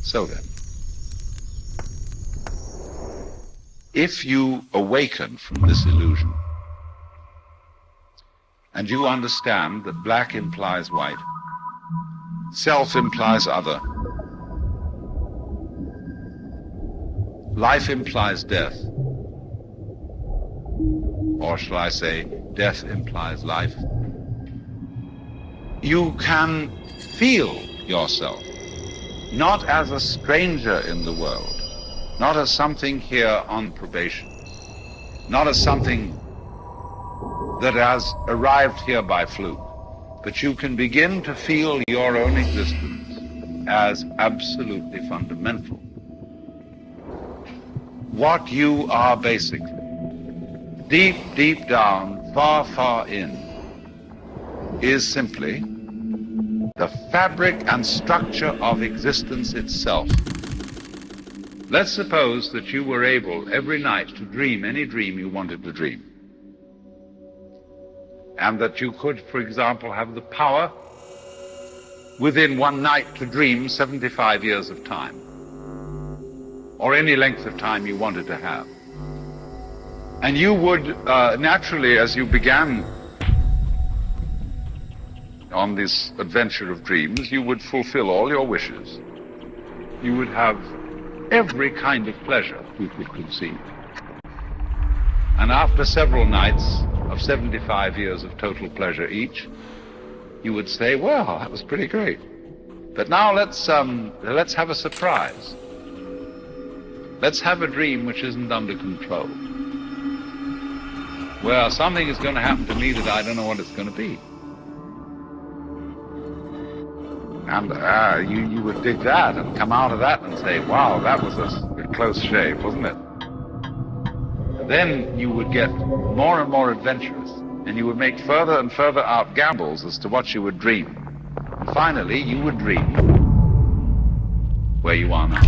So then, if you awaken from this illusion, and you understand that black implies white, self implies other, life implies death, or shall I say, death implies life, you can feel yourself not as a stranger in the world, not as something here on probation, not as something that has arrived here by fluke, but you can begin to feel your own existence as absolutely fundamental. What you are basically, deep, deep down, far, far in, is simply the fabric and structure of existence itself. Let's suppose that you were able every night to dream any dream you wanted to dream. And that you could, for example, have the power within one night to dream 75 years of time, or any length of time you wanted to have. And you would naturally, as you began on this adventure of dreams, you would fulfill all your wishes. You would have every kind of pleasure you could conceive. And after several nights of 75 years of total pleasure each, you would say, well, that was pretty great. But now let's have a surprise. Let's have a dream which isn't under control. Well, something is going to happen to me that I don't know what it's going to be. And you would dig that and come out of that and say, wow, that was a close shave, wasn't it? Then you would get more and more adventurous, and you would make further and further out gambles as to what you would dream. And finally, you would dream where you are now.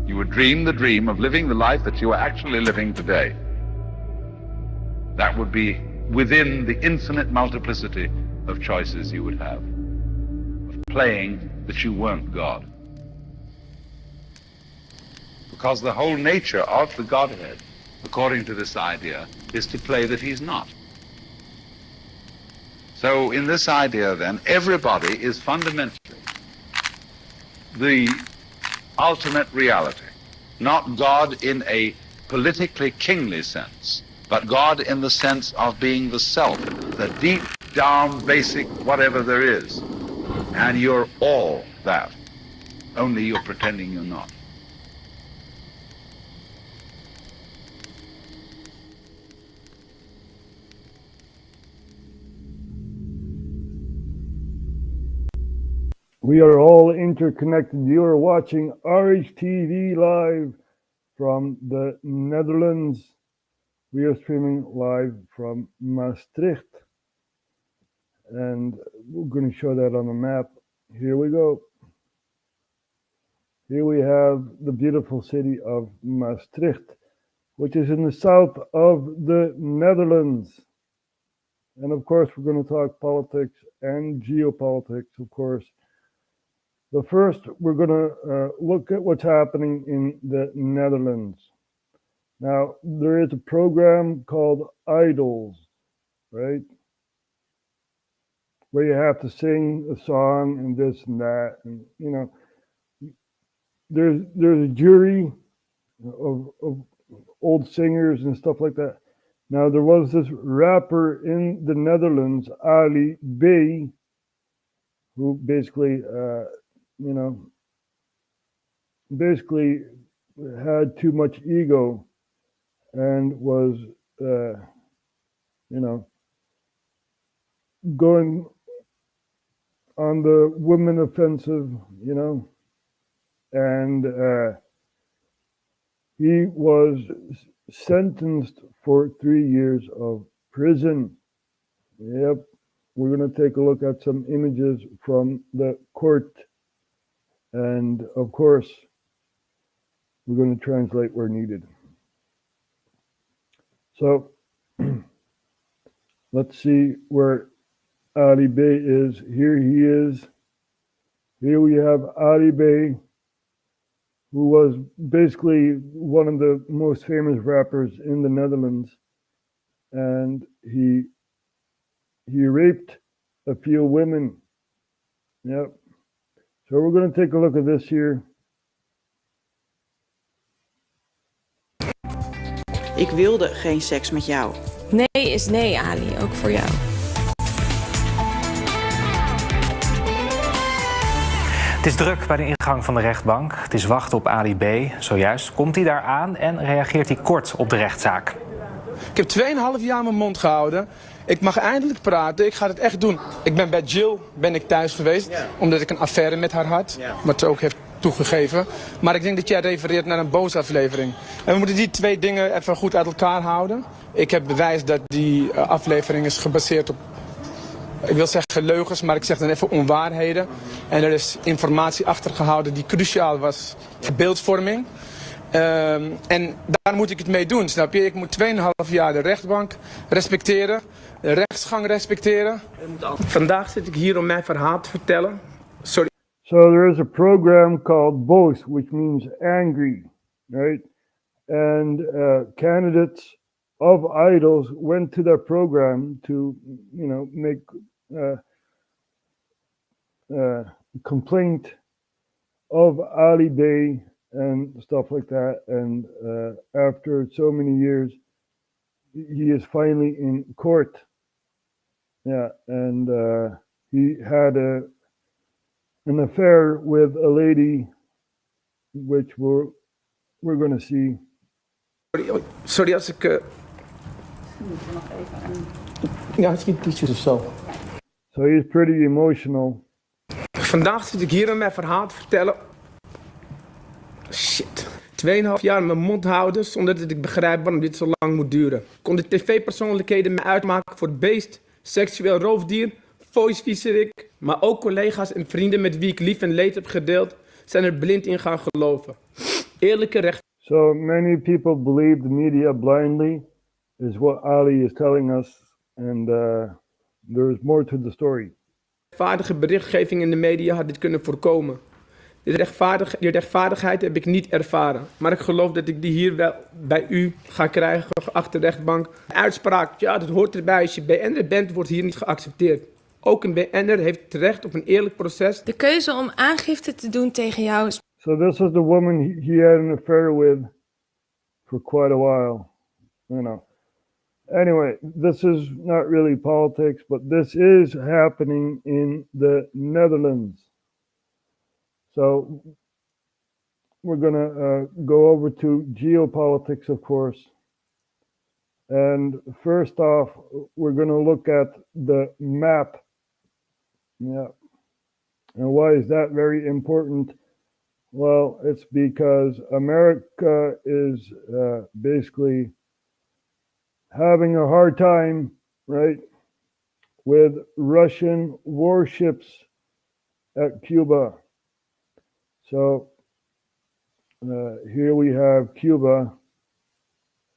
You would dream the dream of living the life that you are actually living today. That would be within the infinite multiplicity of choices you would have, of playing that you weren't God. Because the whole nature of the Godhead, according to this idea, is to play that he's not. So in this idea then, everybody is fundamentally the ultimate reality, not God in a politically kingly sense, but God in the sense of being the self, the deep down basic whatever there is. And you're all that, only you're pretending you're not. We are all interconnected. You are watching RHTVLive from the Netherlands. We are streaming live from Maastricht. And we're going to show that on the map. Here we go. Here we have the beautiful city of Maastricht, which is in the south of the Netherlands. And of course, we're going to talk politics and geopolitics, of course. But first, we're going to look at what's happening in the Netherlands. Now, there is a program called Idols, right? Where you have to sing a song and this and that. And, you know, there's a jury of old singers and stuff like that. Now, there was this rapper in the Netherlands, Ali B, who basically, basically had too much ego and was, going on the women offensive, and he was sentenced for 3 years of prison. Yep. We're going to take a look at some images from the court. And of course, we're going to translate where needed. So let's see where Ali Bey is. Here he is. Here we have Ali Bey, who was basically one of the most famous rappers in the Netherlands, and he raped a few women. Yep. So we're going to take a look at this here. Ik wilde geen seks met jou. Nee is nee, Ali, ook voor jou. Het is druk bij de ingang van de rechtbank. Het is wachten op Ali B. Zojuist komt hij daar aan en reageert hij kort op de rechtszaak. Ik heb 2,5 jaar mijn mond gehouden. Ik mag eindelijk praten, ik ga het echt doen. Ik ben bij Jill thuis geweest, omdat ik een affaire met haar had. Wat ze ook heeft toegegeven. Maar ik denk dat jij refereert naar een boosaflevering. En we moeten die twee dingen even goed uit elkaar houden. Ik heb bewijs dat die aflevering is gebaseerd op, ik wil zeggen leugens, maar ik zeg dan even onwaarheden. En er is informatie achtergehouden die cruciaal was voor beeldvorming. En daar moet ik het mee doen, snap je? Ik moet 2,5 jaar de rechtbank respecteren, de rechtsgang respecteren. Vandaag zit ik hier om mijn verhaal te vertellen. Sorry. So there is a program called Boos, which means angry, right? And candidates of idols went to that program to, make complaint of Ali Bey and stuff like that. And after so many years, he is finally in court. Yeah, and he had an affair with a lady, which we're going to see. Sorry als ik... Ja, misschien iets of zo. So he's pretty emotional. Vandaag zit ik hier om mijn verhaal te vertellen. Shit. 2,5 jaar mijn mond houden zonder dat ik begrijp waarom dit zo lang moet duren. Kon de tv-persoonlijkheden mij uitmaken voor beest, seksueel roofdier, voiceviezerik, maar ook collega's en vrienden met wie ik lief en leed heb gedeeld, zijn er blind in gaan geloven. Eerlijke recht. So many people believe the media blindly, is what Ali is telling us, and there is more to the story. Rechtvaardige berichtgeving in de media had dit kunnen voorkomen. Die rechtvaardigheid heb ik niet ervaren, maar ik geloof dat ik die hier wel bij u ga krijgen, geachte rechtbank. De uitspraak, ja, dat hoort erbij, als je BN'er bent, wordt hier niet geaccepteerd. Ook een BN'er heeft het recht op een eerlijk proces. De keuze om aangifte te doen tegen jou is... So this is the woman he had an affair with for quite a while, Anyway, this is not really politics, but this is happening in the Netherlands. So we're going to go over to geopolitics, of course. And first off, we're going to look at the map. Yeah. And why is that very important? Well, it's because America is basically having a hard time, right, with Russian warships at Cuba. So here we have Cuba,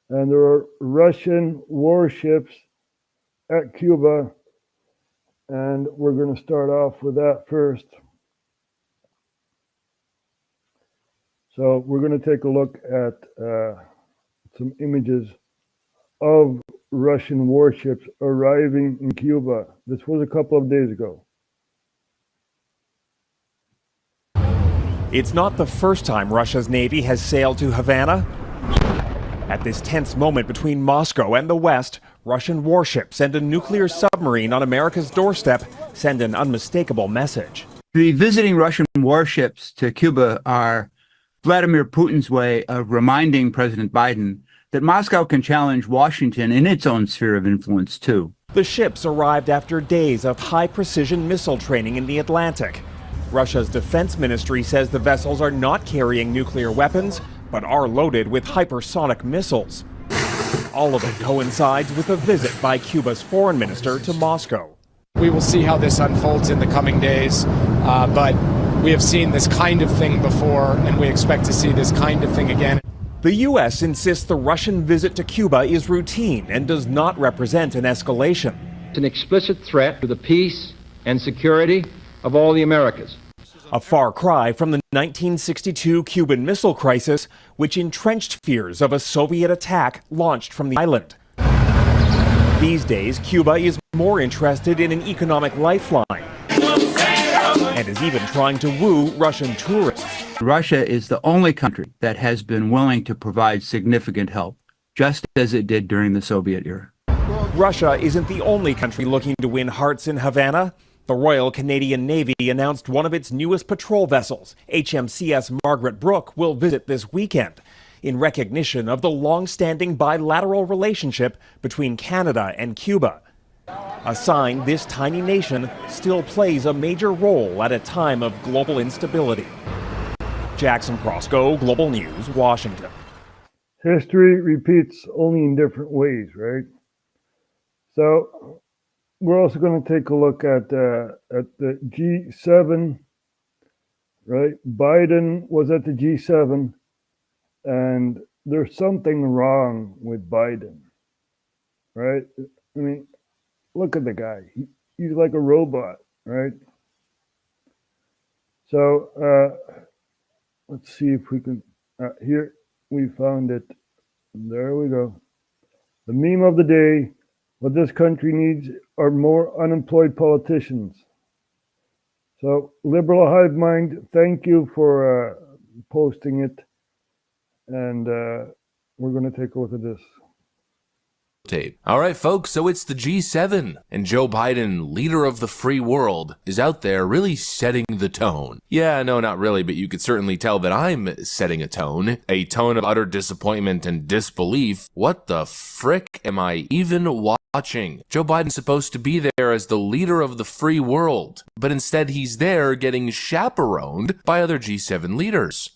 and there are Russian warships at Cuba, and we're going to start off with that first. So we're going to take a look at some images of Russian warships arriving in Cuba. This was a couple of days ago. It's not the first time Russia's Navy has sailed to Havana. At this tense moment between Moscow and the West, Russian warships and a nuclear submarine on America's doorstep send an unmistakable message. The visiting Russian warships to Cuba are Vladimir Putin's way of reminding President Biden that Moscow can challenge Washington in its own sphere of influence, too. The ships arrived after days of high-precision missile training in the Atlantic. Russia's defense ministry says the vessels are not carrying nuclear weapons, but are loaded with hypersonic missiles. All of it coincides with a visit by Cuba's foreign minister to Moscow. We will see how this unfolds in the coming days, but we have seen this kind of thing before, and we expect to see this kind of thing again. The U.S. insists the Russian visit to Cuba is routine and does not represent an escalation. It's an explicit threat to the peace and security of all the Americas. a far cry from the 1962 Cuban Missile Crisis, which entrenched fears of a Soviet attack launched from the island. These days, Cuba is more interested in an economic lifeline and is even trying to woo Russian tourists. Russia is the only country that has been willing to provide significant help, just as it did during the Soviet era. Russia isn't the only country looking to win hearts in Havana. The Royal Canadian Navy announced one of its newest patrol vessels, HMCS Margaret Brooke, will visit this weekend in recognition of the long-standing bilateral relationship between Canada and Cuba. A sign this tiny nation still plays a major role at a time of global instability. Jackson Prosco, Global News, Washington. History repeats only in different ways, right? So we're also going to take a look at the G7, right? Biden was at the G7, and there's something wrong with Biden, right? I mean, look at the guy. He's like a robot, right? So let's see if we can, here we found it. There we go. The meme of the day, what this country needs are more unemployed politicians. So Liberal Hive Mind, thank you for posting it. And we're going to take a look at this. Tape. All right, folks, so it's the G7, and Joe Biden, leader of the free world, is out there really setting the tone. Yeah, no, not really, but you could certainly tell that I'm setting a tone of utter disappointment and disbelief. What the frick am I even watching? Joe Biden's supposed to be there as the leader of the free world, but instead he's there getting chaperoned by other G7 leaders.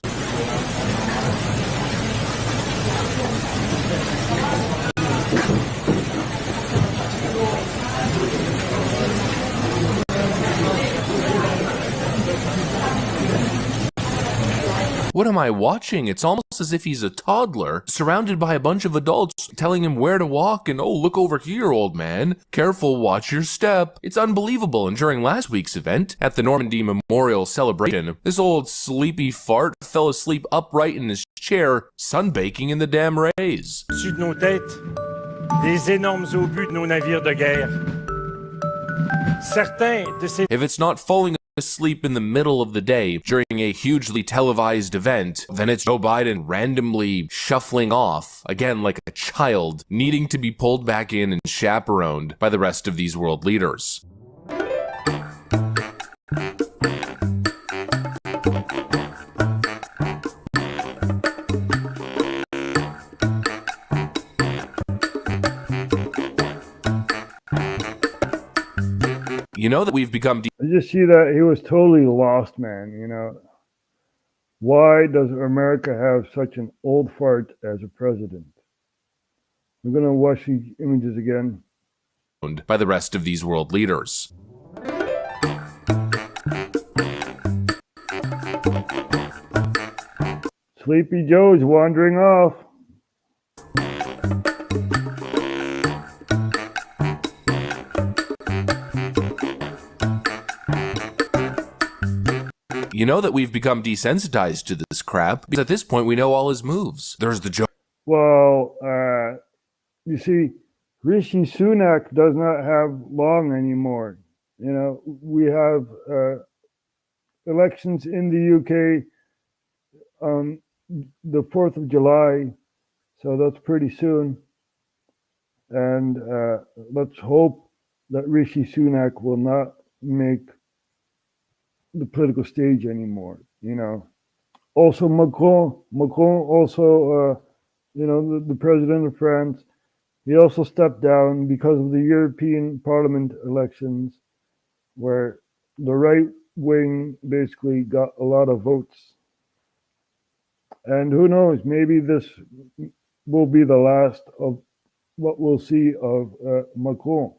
What am I watching? It's almost as if he's a toddler, surrounded by a bunch of adults telling him where to walk and, oh, look over here, old man. Careful, watch your step. It's unbelievable. And during last week's event, at the Normandy Memorial Celebration, this old sleepy fart fell asleep upright in his chair, sunbaking in the damn rays. Au-dessus de nos têtes, des énormes obus de nos navires de guerre. Certains de ces... If it's not falling asleep in the middle of the day during a hugely televised event, then it's Joe Biden randomly shuffling off, again like a child, needing to be pulled back in and chaperoned by the rest of these world leaders. You know that we've become... I just see that he was totally lost, man, you know. Why does America have such an old fart as a president? We're going to watch these images again. By the rest of these world leaders. Sleepy Joe's wandering off. You know that we've become desensitized to this crap, because at this point we know all his moves. There's the joke. Well, you see, Rishi Sunak does not have long anymore. You know, we have elections in the UK on the 4th of July, so that's pretty soon. And let's hope that Rishi Sunak will not make the political stage anymore, you know. Also Macron also, you know, the president of France, he also stepped down because of the European Parliament elections, where the right wing basically got a lot of votes. And who knows, maybe this will be the last of what we'll see of Macron.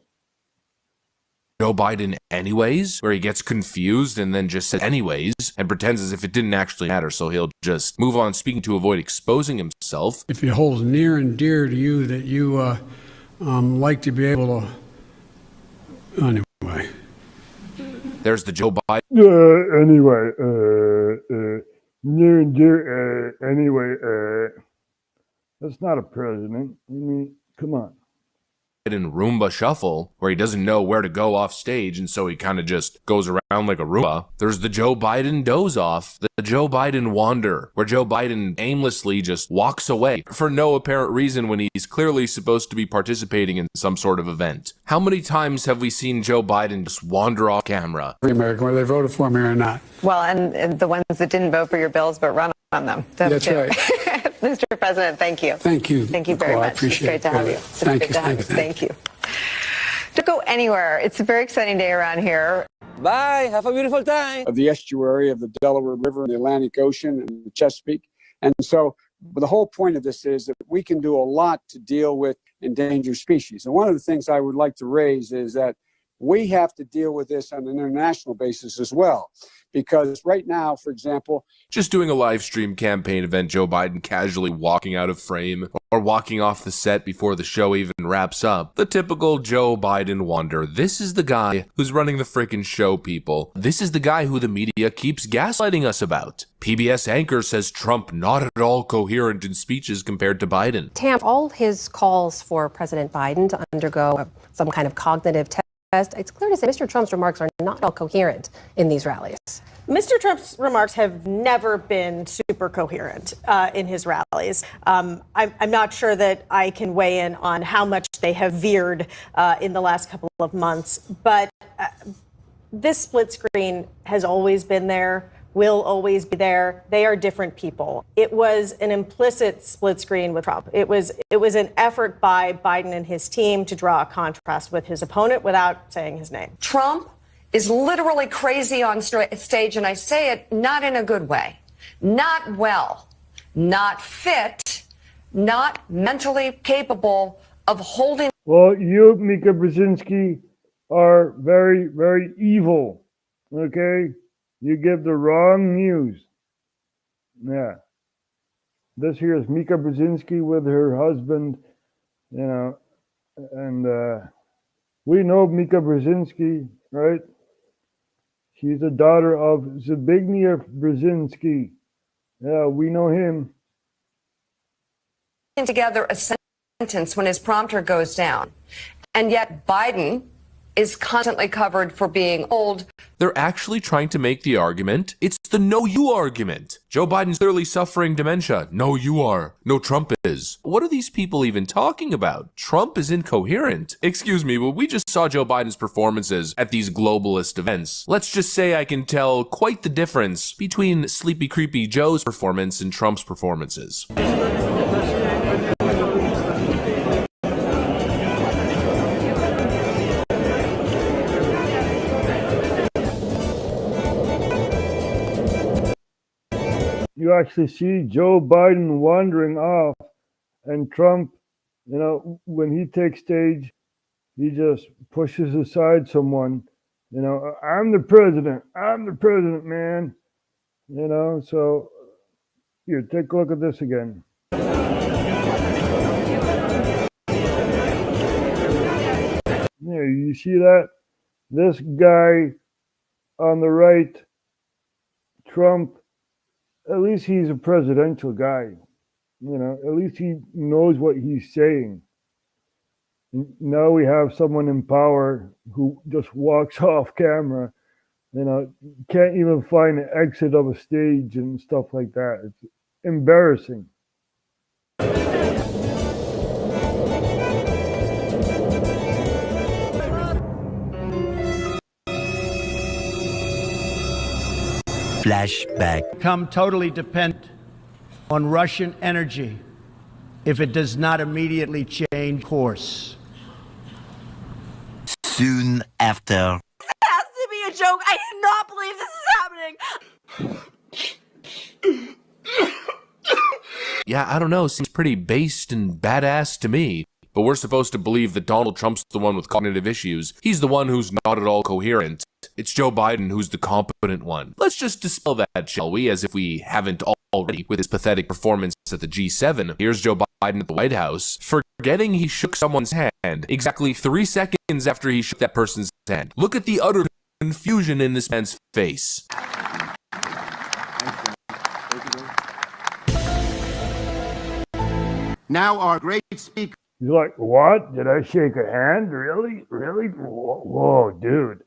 Joe Biden anyways, where he gets confused and then just says anyways and pretends as if it didn't actually matter, so he'll just move on speaking to avoid exposing himself. If it holds near and dear to you that you like to be able to... Anyway. There's the Joe Biden. Anyway, near and dear, anyway, that's not a president. I mean, come on. In Roomba Shuffle, where he doesn't know where to go off stage, and so he kind of just goes around like a Roomba. There's the Joe Biden Doze Off, the Joe Biden Wander, where Joe Biden aimlessly just walks away for no apparent reason when he's clearly supposed to be participating in some sort of event. How many times have we seen Joe Biden just wander off camera? Every American, whether they voted for me or not. Well, and the ones that didn't vote for your bills but run on them. That's right. Mr. President, thank you. Thank you. Thank you very Nicole, I much. appreciate It's great to have you. It's Thank great you. to have you. Thank you. Don't go anywhere. It's a very exciting day around here. Bye. Have a beautiful time. Of the estuary of the Delaware River, the Atlantic Ocean, and the Chesapeake. And so the whole point of this is that we can do a lot to deal with endangered species. And one of the things I would like to raise is that we have to deal with this on an international basis as well. Because right now, for example, just doing a live stream campaign event, Joe Biden casually walking out of frame or walking off the set before the show even wraps up. The typical Joe Biden wander. This is the guy who's running the frickin' show, people. This is the guy who the media keeps gaslighting us about. PBS anchor says Trump not at all coherent in speeches compared to Biden. Tam, all his calls for President Biden to undergo some kind of cognitive test, it's clear to say Mr. Trump's remarks are not all coherent in these rallies. Mr. Trump's remarks have never been super coherent in his rallies. I'm not sure that I can weigh in on how much they have veered in the last couple of months, but this split screen has always been there, will always be there. They are different people. It was an implicit split screen with Trump. It was an effort by Biden and his team to draw a contrast with his opponent without saying his name. Trump is literally crazy on stage, and I say it not in a good way. Not well, not fit, not mentally capable of holding. Well, you, Mika Brzezinski, are very, very evil, okay? You give the wrong news. Yeah. This here is Mika Brzezinski with her husband, you know, and we know Mika Brzezinski, right? She's the daughter of Zbigniew Brzezinski. Yeah, we know him. Together a sentence when his prompter goes down. And yet Biden is constantly covered for being old. They're actually trying to make the argument. It's the no you argument. Joe Biden's clearly suffering dementia. No, you are. No, Trump is. What are these people even talking about? Trump is incoherent. Excuse me, but we just saw Joe Biden's performances at these globalist events. Let's just say I can tell quite the difference between Sleepy Creepy Joe's performance and Trump's performances. You actually see Joe Biden wandering off, and Trump, you know, when he takes stage, he just pushes aside someone, you know, I'm the president, man, you know, so here, take a look at this again. Yeah, you see that? This guy on the right, Trump, at least he's a presidential guy, you know, at least he knows what he's saying. Now we have someone in power who just walks off camera, you know, can't even find an exit of a stage and stuff like that. It's embarrassing. Flashback. Become totally dependent on Russian energy if it does not immediately change course. Soon after. This has to be a joke. I do not believe this is happening. Yeah, I don't know. Seems pretty based and badass to me. But we're supposed to believe that Donald Trump's the one with cognitive issues. He's the one who's not at all coherent. It's Joe Biden who's the competent one. Let's just dispel that, shall we, as if we haven't already with his pathetic performance at the G7. Here's Joe Biden at the White House, forgetting he shook someone's hand exactly 3 seconds after he shook that person's hand. Look at the utter confusion in this man's face. Now our great speaker. He's like, what? Did I shake a hand? Really? Really? Whoa, dude.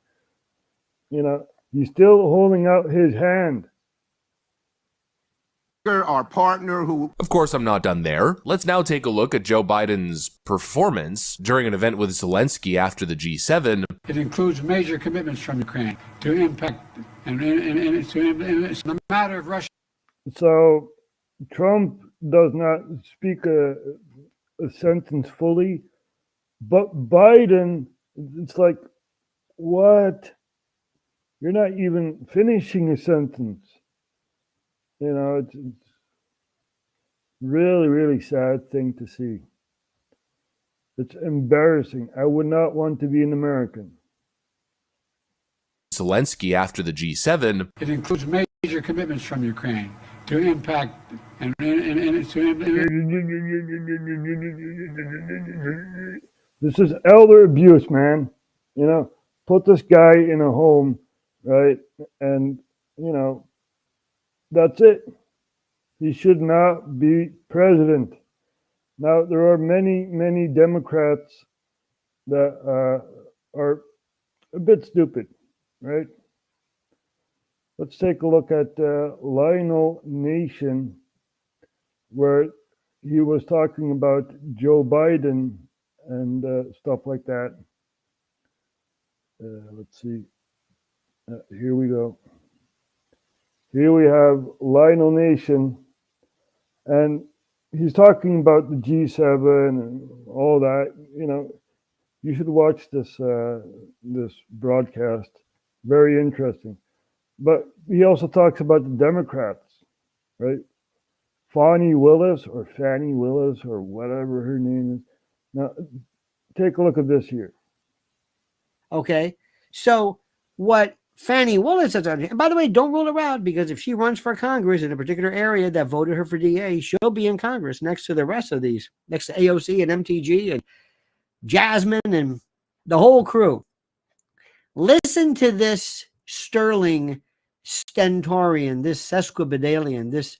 You know, he's still holding out his hand. Our partner who... Of course, I'm not done there. Let's now take a look at Joe Biden's performance during an event with Zelensky after the G7. It includes major commitments from Ukraine to impact, and it's a matter of Russia. So Trump does not speak a sentence fully, but Biden, it's like, what? You're not even finishing a sentence. You know, it's really, really sad thing to see. It's embarrassing. I would not want to be an American. Zelensky after the G7. It includes major commitments from Ukraine to impact and This is elder abuse, man. You know, put this guy in a home, right? And, you know, that's it. He should not be president. Now, there are many, many Democrats that are a bit stupid, right? Let's take a look at Lionel Nation, where he was talking about Joe Biden and stuff like that. Let's see. Here we go. Here we have Lionel Nation, and he's talking about the G7 and all that. You know, you should watch this this broadcast. Very interesting. But he also talks about the Democrats, right? Fannie Willis or whatever her name is. Now, take a look at this here. Okay, so what Fannie Willis has done, and by the way, don't rule her out, because if she runs for Congress in a particular area that voted her for DA, she'll be in Congress next to the rest of these, next to AOC and MTG and Jasmine and the whole crew. Listen to this sterling stentorian, this sesquipedalian, this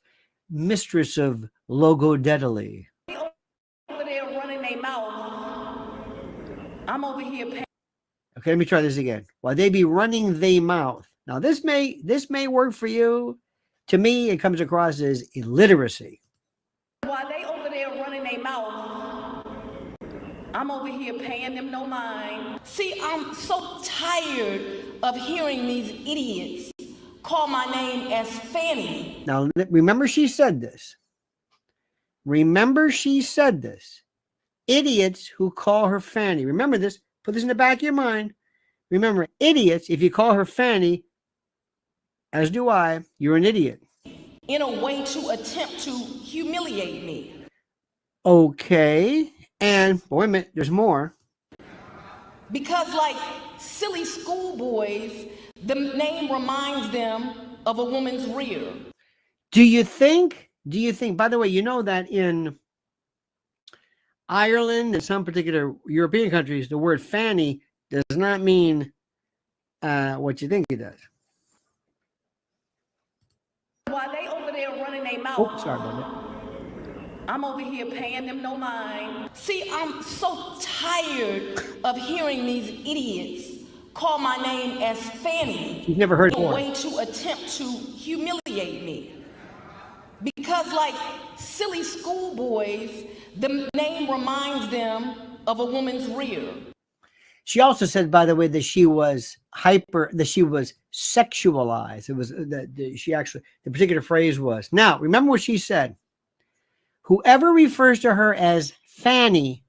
mistress of logodetally. Over there running their mouth. I'm over here paying. Okay, let me try this again. While they be running their mouth. Now, this may work for you. To me, it comes across as illiteracy. While they over there running their mouth, I'm over here paying them no mind. See, I'm so tired of hearing these idiots call my name as Fanny. Now, remember she said this. Remember she said this. Idiots who call her Fanny. Remember this. Put this in the back of your mind. Remember, idiots, if you call her Fanny, as do I, you're an idiot. In a way to attempt to humiliate me. Okay. And, wait a minute, there's more. Because like silly schoolboys, the name reminds them of a woman's rear. Do you think, by the way, you know that in Ireland and some particular European countries, the word fanny does not mean what you think it does. While they over there running their mouth, oh, sorry about that. I'm over here paying them no mind. See, I'm so tired of hearing these idiots call my name as Fanny. You've never heard in a before. way to attempt to humiliate me. Because like silly schoolboys, the name reminds them of a woman's rear. She also said, by the way, that she was sexualized. It was the particular phrase was. Now, remember what she said. Whoever refers to her as Fanny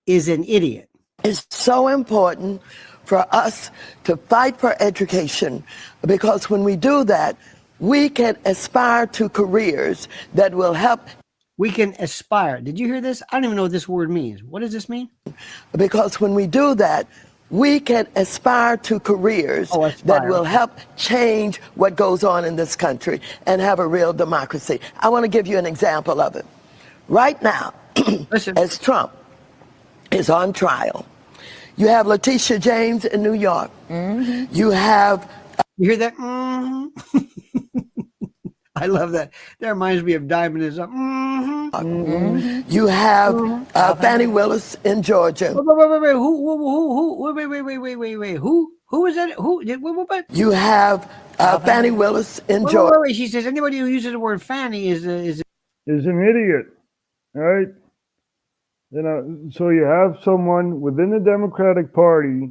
is an idiot. It's so important for us to fight for education, because when we do that, we can aspire to careers that will help. We can aspire. Did you hear this? I don't even know what this word means. What does this mean? Because when we do that, we can aspire to careers that will help change what goes on in this country and have a real democracy. I want to give you an example of it. Right now, as Trump is on trial, You have Letitia James in New York. You have... You hear that? I love that. That reminds me of Diamond is Up. You have Fannie Willis in Georgia. Wait. Who is that? What? You have Fannie Willis in Georgia. Wait. She says anybody who uses the word Fanny is an idiot, right? You know, so you have someone within the Democratic Party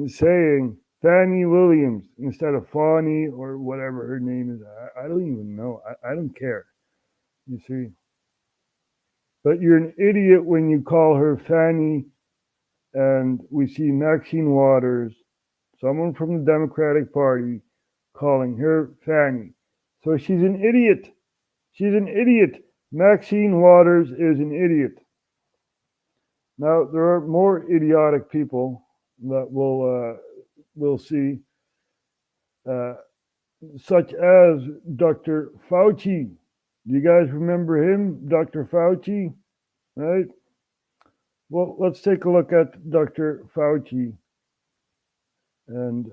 saying Fannie Williams instead of Fawny or whatever her name is. I don't even know. I don't care. You see. But you're an idiot when you call her Fanny, and we see Maxine Waters, someone from the Democratic Party, calling her Fanny. So she's an idiot. She's an idiot. Maxine Waters is an idiot. Now, there are more idiotic people that we'll see, such as Dr. Fauci. Do you guys remember him, Dr. Fauci? Right? Well, let's take a look at Dr. Fauci. And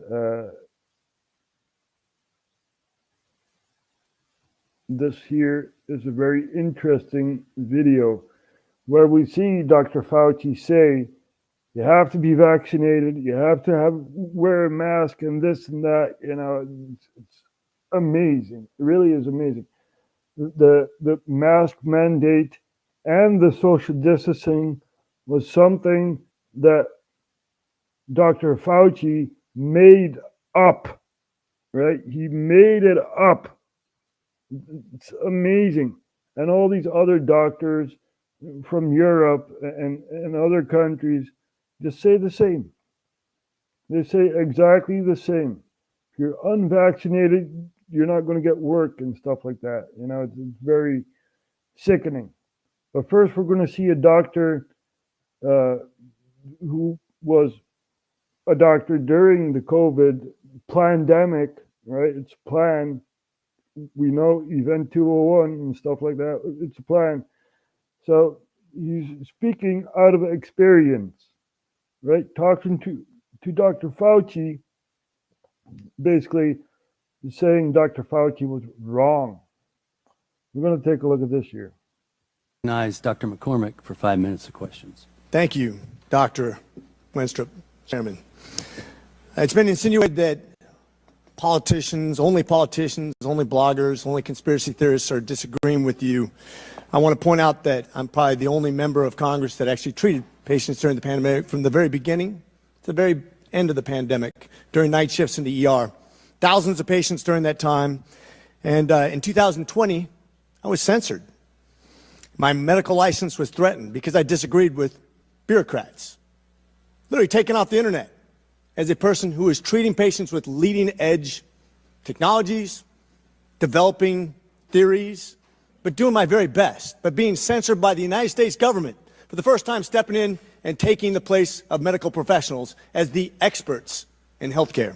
this here is a very interesting video where we see Dr. Fauci say, you have to be vaccinated, you have to wear a mask and this and that. You know, it's amazing. It really is amazing. The mask mandate and the social distancing was something that Dr. Fauci made up, right? He made it up. It's amazing. And all these other doctors from Europe and other countries just say the same. They say exactly the same. If you're unvaccinated, you're not going to get work and stuff like that. You know, it's very sickening. But first, we're going to see a doctor who was a doctor during the COVID pandemic, right? It's a plan. We know Event 201 and stuff like that. It's a plan. So he's speaking out of experience, right? Talking to Dr. Fauci, basically saying Dr. Fauci was wrong. We're going to take a look at this here. Recognize Dr. McCormick for 5 minutes of questions. Thank you, Dr. Wenstrup, Chairman. It's been insinuated that politicians, only bloggers, only conspiracy theorists are disagreeing with you. I want to point out that I'm probably the only member of Congress that actually treated patients during the pandemic from the very beginning to the very end of the pandemic, during night shifts in the ER. Thousands of patients during that time. And in 2020, I was censored. My medical license was threatened because I disagreed with bureaucrats. Literally taken off the internet as a person who is treating patients with leading edge technologies, developing theories, but doing my very best, but being censored by the United States government for the first time, stepping in and taking the place of medical professionals as the experts in healthcare.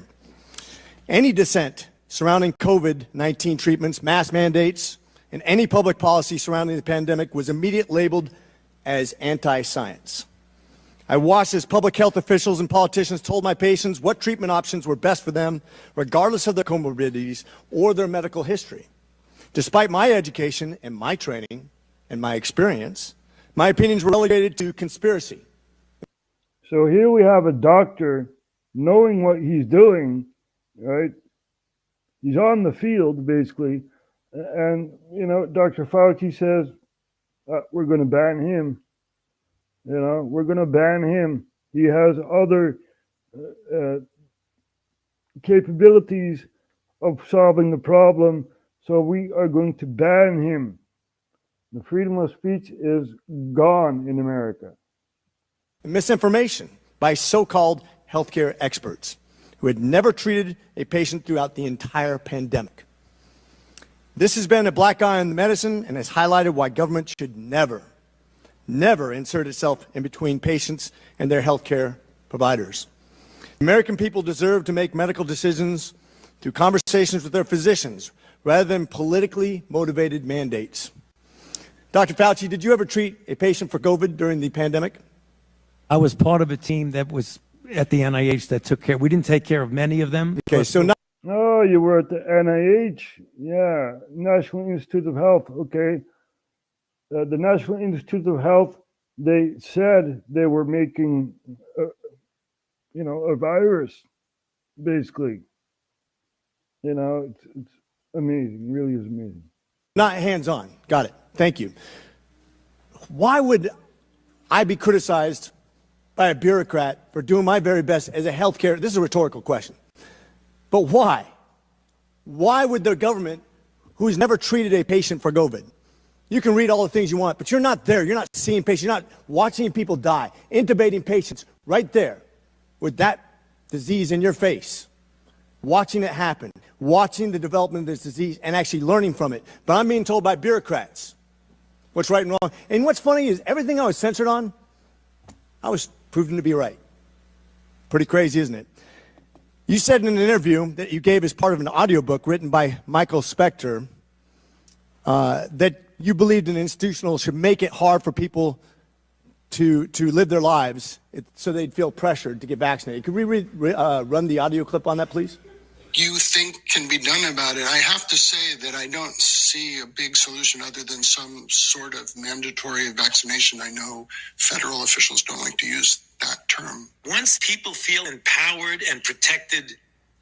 Any dissent surrounding COVID-19 treatments, mask mandates, and any public policy surrounding the pandemic was immediately labeled as anti-science. I watched as public health officials and politicians told my patients what treatment options were best for them, regardless of their comorbidities or their medical history. Despite my education and my training and my experience, my opinions were relegated to conspiracy. So here we have a doctor knowing what he's doing, right? He's on the field, basically. And, you know, Dr. Fauci says, we're going to ban him. You know, we're going to ban him. He has other capabilities of solving the problem, so we are going to ban him. The freedom of speech is gone in America. Misinformation by so-called healthcare experts who had never treated a patient throughout the entire pandemic. This has been a black eye on the medicine and has highlighted why government should never insert itself in between patients and their healthcare providers. American people deserve to make medical decisions through conversations with their physicians rather than politically motivated mandates. Dr. Fauci, did you ever treat a patient for COVID during the pandemic? I was part of a team that was at the NIH that took care. We didn't take care of many of them. Okay, so now. Oh, you were at the NIH? Yeah, National Institute of Health. Okay. The National Institute of Health, they said they were making, a virus, basically. It's amazing. Really is amazing. Not hands-on. Got it. Thank you. Why would I be criticized by a bureaucrat for doing my very best as a healthcare? This is a rhetorical question. But why? Why would the government, who's never treated a patient for COVID, you can read all the things you want, but you're not there. You're not seeing patients. You're not watching people die, intubating patients right there with that disease in your face, watching it happen, watching the development of this disease and actually learning from it. But I'm being told by bureaucrats what's right and wrong. And what's funny is everything I was censored on, I was proven to be right. Pretty crazy, isn't it? You said in an interview that you gave as part of an audiobook written by Michael Spector that you believed an institutional should make it hard for people to live their lives so they'd feel pressured to get vaccinated. Could we run the audio clip on that, please? You think can be done about it? I have to say that I don't see a big solution other than some sort of mandatory vaccination. I know federal officials don't like to use that term. Once people feel empowered and protected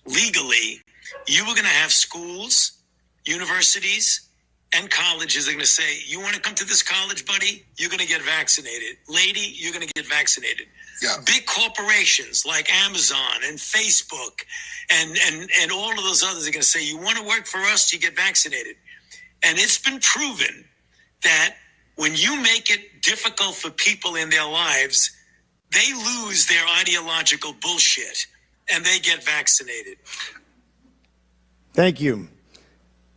legally, you are going to have schools, universities, and colleges are going to say, you want to come to this college, buddy? You're going to get vaccinated. Lady, you're going to get vaccinated. Yeah. Big corporations like Amazon and Facebook and all of those others are going to say, you want to work for us, you get vaccinated. And it's been proven that when you make it difficult for people in their lives, they lose their ideological bullshit and they get vaccinated. Thank you.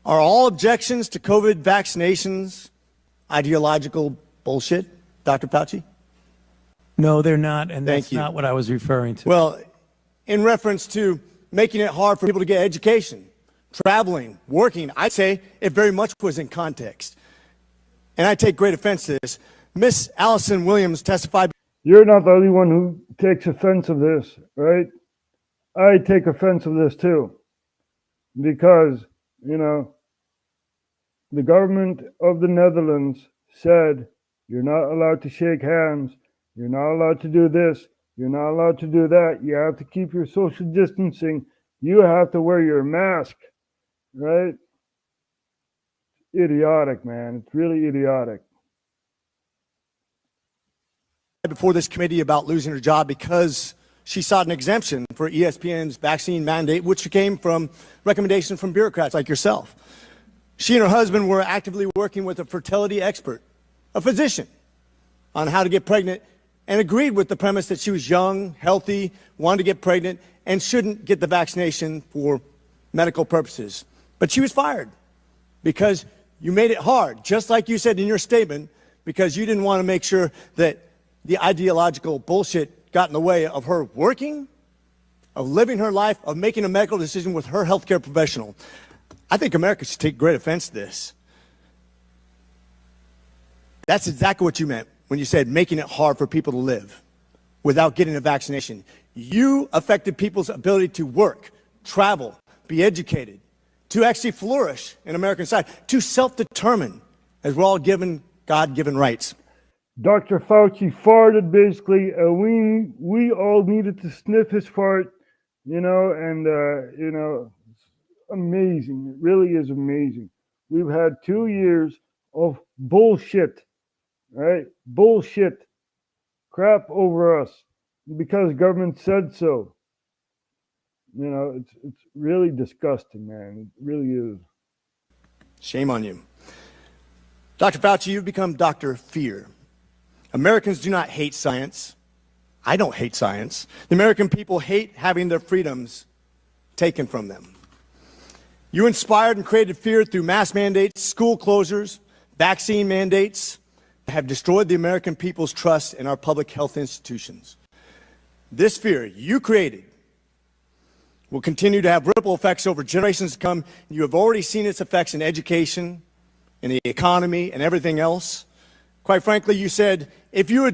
Are all objections to COVID vaccinations ideological bullshit, Dr. Fauci? No, they're not, and Thank that's you. not what I was referring to. Well, in reference to making it hard for people to get education, traveling, working, I'd say it very much was in context. And I take great offense to this. Miss Allison Williams testified. You're not the only one who takes offense of this, right? I take offense of this too. Because, the government of the Netherlands said, you're not allowed to shake hands. You're not allowed to do this. You're not allowed to do that. You have to keep your social distancing. You have to wear your mask, right? Idiotic, man. It's really idiotic. Before this committee about losing her job because she sought an exemption for ESPN's vaccine mandate, which came from recommendation from bureaucrats like yourself. She and her husband were actively working with a fertility expert, a physician, on how to get pregnant, and agreed with the premise that she was young, healthy, wanted to get pregnant, and shouldn't get the vaccination for medical purposes. But she was fired because you made it hard, just like you said in your statement, because you didn't want to make sure that the ideological bullshit got in the way of her working, of living her life, of making a medical decision with her healthcare professional. I think America should take great offense to this. That's exactly what you meant when you said making it hard for people to live without getting a vaccination. You affected people's ability to work, travel, be educated, to actually flourish in American society, to self-determine, as we're all given God-given rights. Dr. Fauci farted basically, we all needed to sniff his fart, amazing. It really is amazing. We've had 2 years of bullshit, right? Bullshit, crap over us because government said so. It's really disgusting, man. It really is. Shame on you. Dr. Fauci, you've become Dr. Fear. Americans do not hate science. I don't hate science. The American people hate having their freedoms taken from them. You inspired and created fear through mass mandates, school closures, vaccine mandates, that have destroyed the American people's trust in our public health institutions. This fear you created will continue to have ripple effects over generations to come. You have already seen its effects in education, in the economy, and everything else. Quite frankly, you said, if you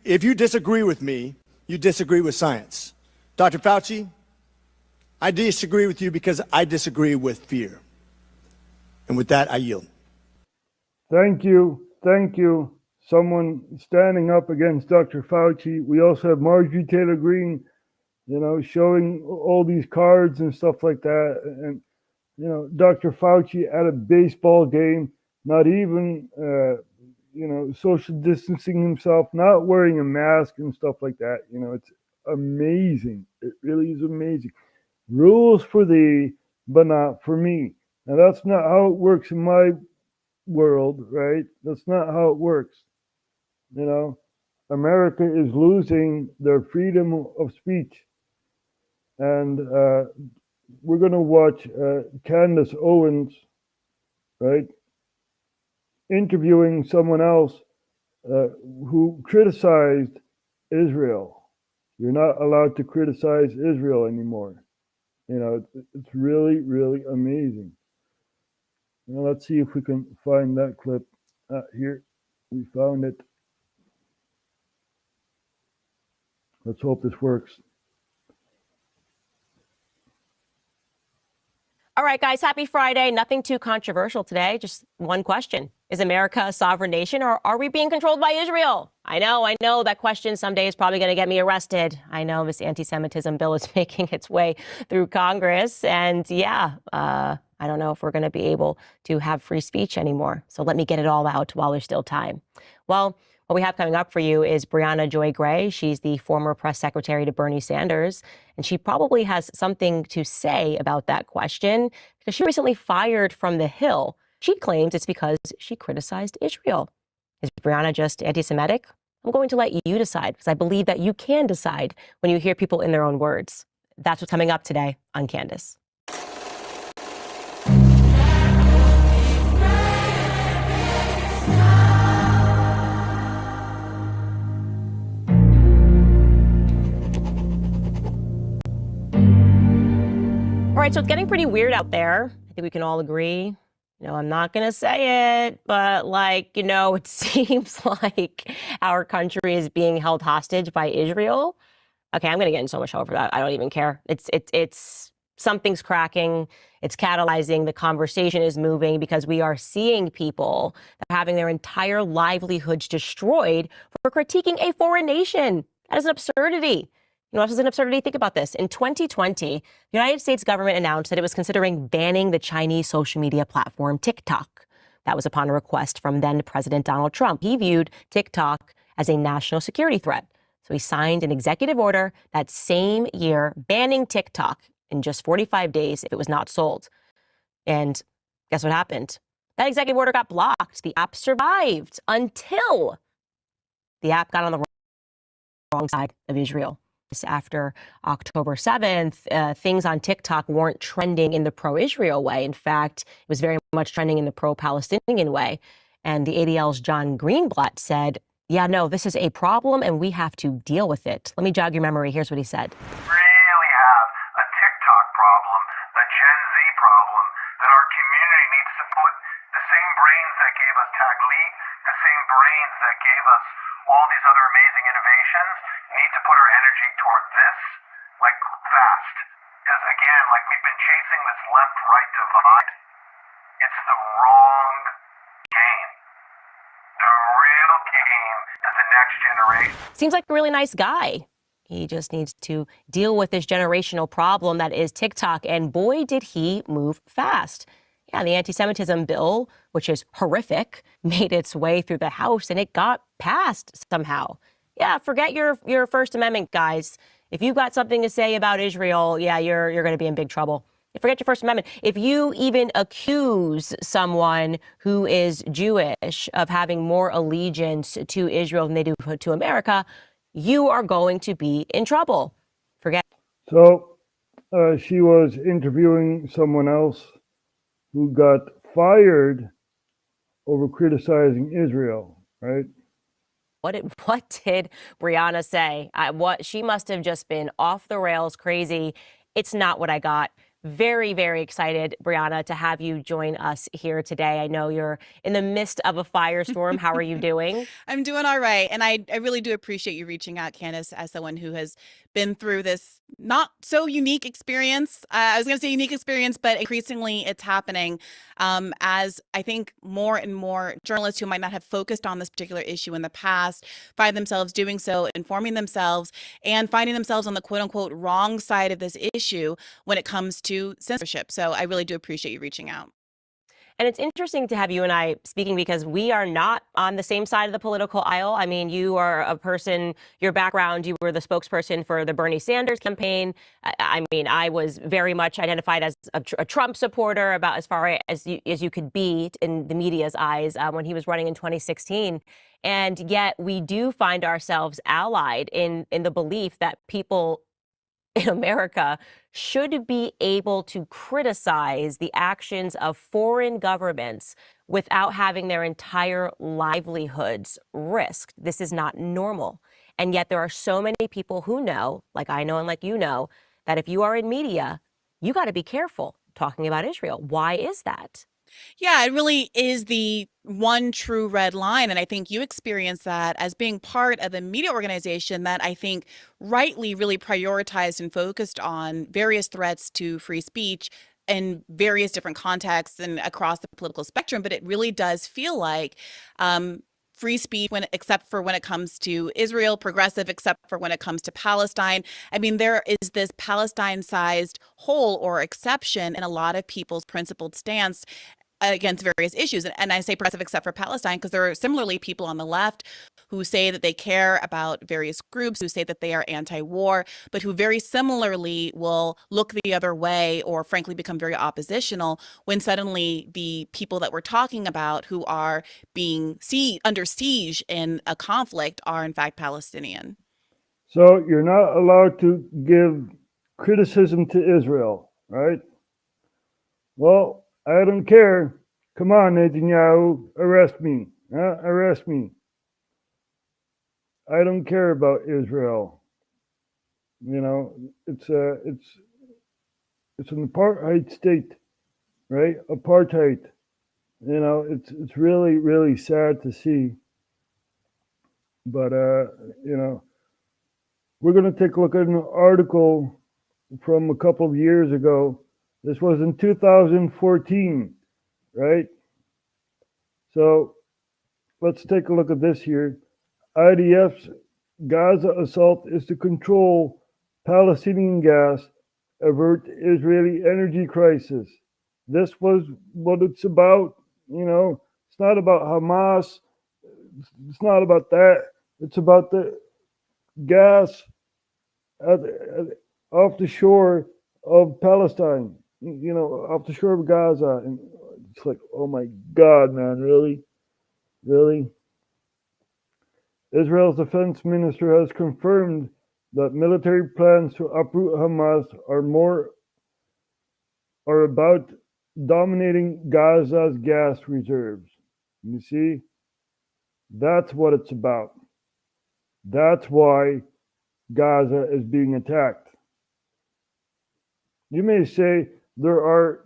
if you disagree with me, you disagree with science. Dr. Fauci, I disagree with you because I disagree with fear. And with that, I yield. Thank you. Thank you. Someone standing up against Dr. Fauci. We also have Marjorie Taylor Greene, showing all these cards and stuff like that. And, Dr. Fauci at a baseball game, not even, social distancing himself, not wearing a mask and stuff like that. It's amazing. It really is amazing. Rules for thee, but not for me. Now, that's not how it works in my world, right? That's not how it works. America is losing their freedom of speech. And we're going to watch Candace Owens, right, interviewing someone else who criticized Israel. You're not allowed to criticize Israel anymore. It's really, really amazing. Now, let's see if we can find that clip. Here, we found it. Let's hope this works. All right, guys, happy Friday. Nothing too controversial today. Just one question. Is America a sovereign nation, or are we being controlled by Israel? I know that question someday is probably going to get me arrested. I know this anti-Semitism bill is making its way through Congress. And I don't know if we're going to be able to have free speech anymore. So let me get it all out while there's still time. Well, what we have coming up for you is Brianna Joy Gray. She's the former press secretary to Bernie Sanders, and she probably has something to say about that question because she recently fired from the Hill. She claims it's because she criticized Israel. Is Brianna just anti-Semitic? I'm going to let you decide because I believe that you can decide when you hear people in their own words. That's what's coming up today on Candace. All right, so it's getting pretty weird out there. I think we can all agree. I'm not going to say it, but it seems like our country is being held hostage by Israel. Okay, I'm going to get in so much trouble for that. I don't even care. It's something's cracking. It's catalyzing. The conversation is moving because we are seeing people that are having their entire livelihoods destroyed for critiquing a foreign nation. That is an absurdity. You know what else is an absurdity? Think about this. In 2020, the United States government announced that it was considering banning the Chinese social media platform TikTok. That was upon a request from then President Donald Trump. He viewed TikTok as a national security threat. So he signed an executive order that same year banning TikTok in just 45 days if it was not sold. And guess what happened? That executive order got blocked. The app survived until the app got on the wrong side of Israel. After October 7th, things on TikTok weren't trending in the pro-Israel way. In fact, it was very much trending in the pro-Palestinian way. And the ADL's John Greenblatt said, yeah, no, this is a problem and we have to deal with it. Let me jog your memory. Here's what he said. Really have a TikTok problem, a Gen Z problem that our community needs to put the same brains that gave us Taglit, the same brains that gave us all these other amazing innovations, need to put our energy toward this, fast. Because again, we've been chasing this left-right divide. It's the wrong game. The real game is the next generation. Seems like a really nice guy. He just needs to deal with this generational problem that is TikTok. And boy, did he move fast. Yeah, the anti-Semitism bill, which is horrific, made its way through the House and it got passed somehow. Yeah, forget your First Amendment, guys. If you've got something to say about Israel, yeah, you're going to be in big trouble. Forget your First Amendment. If you even accuse someone who is Jewish of having more allegiance to Israel than they do to America, you are going to be in trouble. Forget. So she was interviewing someone else who got fired over criticizing Israel, right? What did Brianna say? She must have just been off the rails crazy. It's not what I got. very, very excited, Brianna, to have you join us here today. I know you're in the midst of a firestorm. How are you doing? I'm doing all right. And I really do appreciate you reaching out, Candace, as someone who has been through this not so unique experience. I was going to say unique experience, but increasingly it's happening as I think more and more journalists who might not have focused on this particular issue in the past find themselves doing so, informing themselves and finding themselves on the quote unquote wrong side of this issue when it comes to censorship. So I really do appreciate you reaching out. And it's interesting to have you and I speaking because we are not on the same side of the political aisle. I mean, you are a person, your background, you were the spokesperson for the Bernie Sanders campaign. I mean, I was very much identified as a Trump supporter about as far as you could be in the media's eyes when he was running in 2016. And yet we do find ourselves allied in the belief that people in America should be able to criticize the actions of foreign governments without having their entire livelihoods risked. This is not normal. And yet there are so many people who know, like I know and like you know, that if you are in media, you got to be careful talking about Israel. Why is that? Yeah, it really is the one true red line. And I think you experience that as being part of a media organization that I think rightly really prioritized and focused on various threats to free speech in various different contexts and across the political spectrum. But it really does feel like free speech except for when it comes to Israel, progressive except for when it comes to Palestine. I mean, there is this Palestine-sized hole or exception in a lot of people's principled stance against various issues. And I say progressive except for Palestine because there are similarly people on the left who say that they care about various groups, who say that they are anti-war, but who very similarly will look the other way or frankly become very oppositional when suddenly the people that we're talking about who are being under siege in a conflict are in fact Palestinian. So you're not allowed to give criticism to Israel, right? Well, I don't care. Come on, Netanyahu, arrest me. Arrest me. I don't care about Israel. You know, it's an apartheid state, right? Apartheid. You know, it's really, really sad to see. But you know, we're going to take a look at an article from a couple of years ago. This was in 2014, right? So let's take a look at this here. IDF's Gaza assault is to control Palestinian gas, avert Israeli energy crisis. This was what it's about. You know, it's not about Hamas. It's not about that. It's about the gas off the shore of Palestine. You know, off the shore of Gaza. And it's like, oh my God, man, really? Really? Israel's defense minister has confirmed that military plans to uproot Hamas are about dominating Gaza's gas reserves. You see? That's what it's about. That's why Gaza is being attacked. You may say there are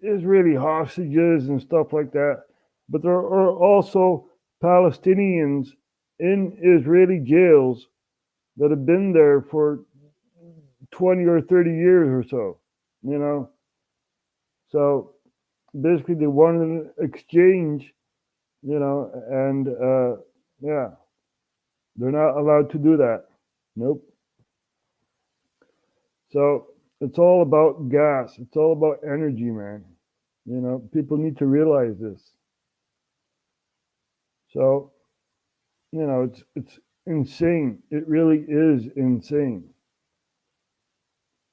Israeli hostages and stuff like that, but there are also Palestinians in Israeli jails that have been there for 20 or 30 years or so, you know. So basically they wanted an exchange, you know, and yeah, they're not allowed to do that. Nope. So it's all about gas. It's all about energy, man. You know, people need to realize this. So, you know, it's insane. It really is insane.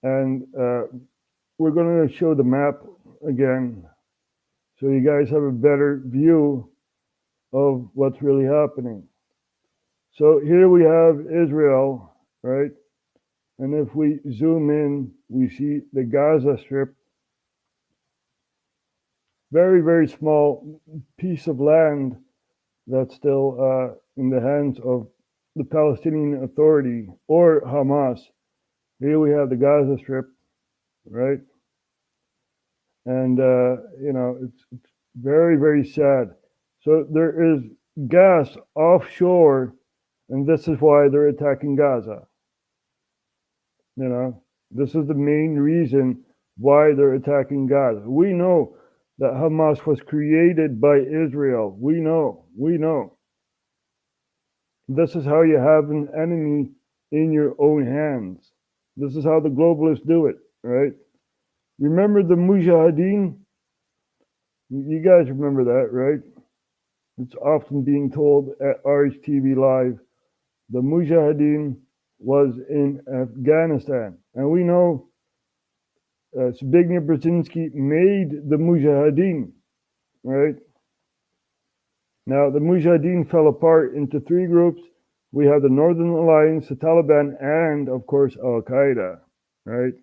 And we're going to show the map again so you guys have a better view of what's really happening. So here we have Israel, right? And if we zoom in, we see the Gaza Strip. Very, very small piece of land that's still in the hands of the Palestinian Authority or Hamas. Here we have the Gaza Strip, right? And, it's very, very sad. So there is gas offshore, and this is why they're attacking Gaza. This is the main reason why they're attacking Gaza. We know that Hamas was created by Israel. We know. This is how you have an enemy in your own hands. This is how the globalists do it, right? Remember the Mujahideen? You guys remember that, right? It's often being told at RHTVLive. The Mujahideen was in Afghanistan. And we know Zbigniew Brzezinski made the Mujahideen, right? Now, the Mujahideen fell apart into three groups. We have the Northern Alliance, the Taliban, and, of course, Al-Qaeda, right?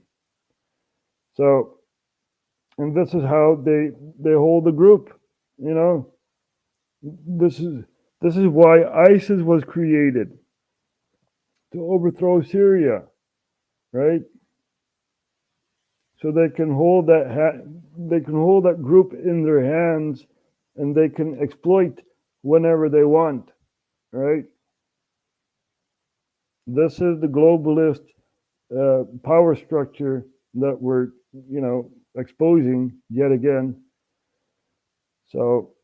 So, and this is how they hold the group, This is why ISIS was created, to overthrow Syria, right? So they can hold that group in their hands, and they can exploit whenever they want, right? This is the globalist power structure that we're, exposing yet again. So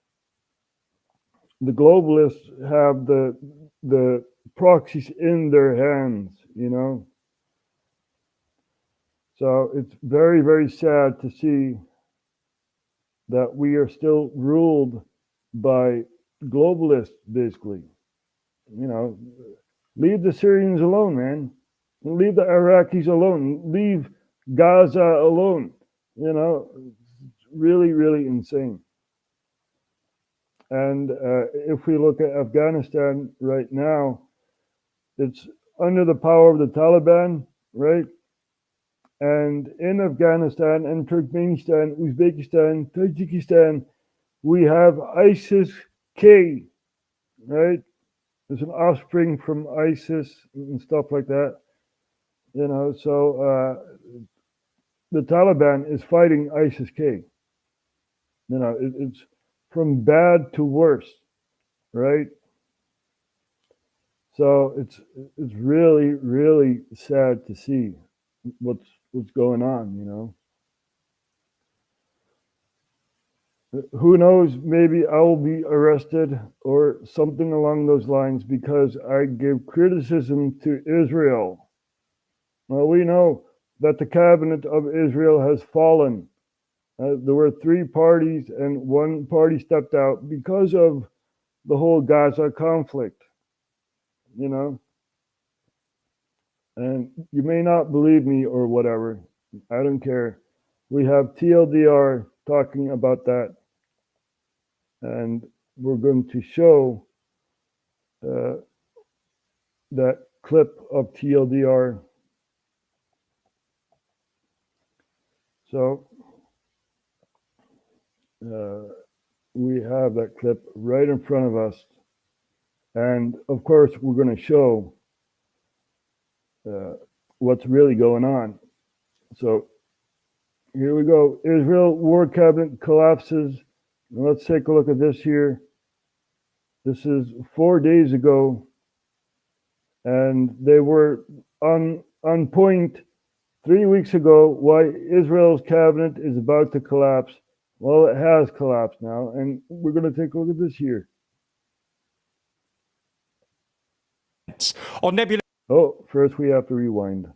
the globalists have the proxies in their hands, So it's very, very sad to see that we are still ruled by globalists, basically. Leave the Syrians alone, man. Leave the Iraqis alone. Leave Gaza alone. It's really, really insane. And if we look at Afghanistan right now, it's under the power of the Taliban, right? And in Afghanistan and Turkmenistan, Uzbekistan, Tajikistan, we have ISIS-K, right? There's an offspring from ISIS and stuff like that. So the Taliban is fighting ISIS-K. It's from bad to worse, right? So it's really, really sad to see what's going on, Who knows, maybe I will be arrested or something along those lines because I give criticism to Israel. Well, we know that the cabinet of Israel has fallen. There were three parties and one party stepped out because of the whole Gaza conflict, And you may not believe me or whatever. I don't care. We have TLDR talking about that. And we're going to show that clip of TLDR. So we have that clip right in front of us. And of course, we're going to show what's really going on. So here we go. Israel war cabinet collapses. Let's take a look at this here. This is 4 days ago, and they were on point 3 weeks ago why Israel's cabinet is about to collapse. Well, it has collapsed now, and we're going to take a look at this here. On Nebula. Oh, first we have to rewind.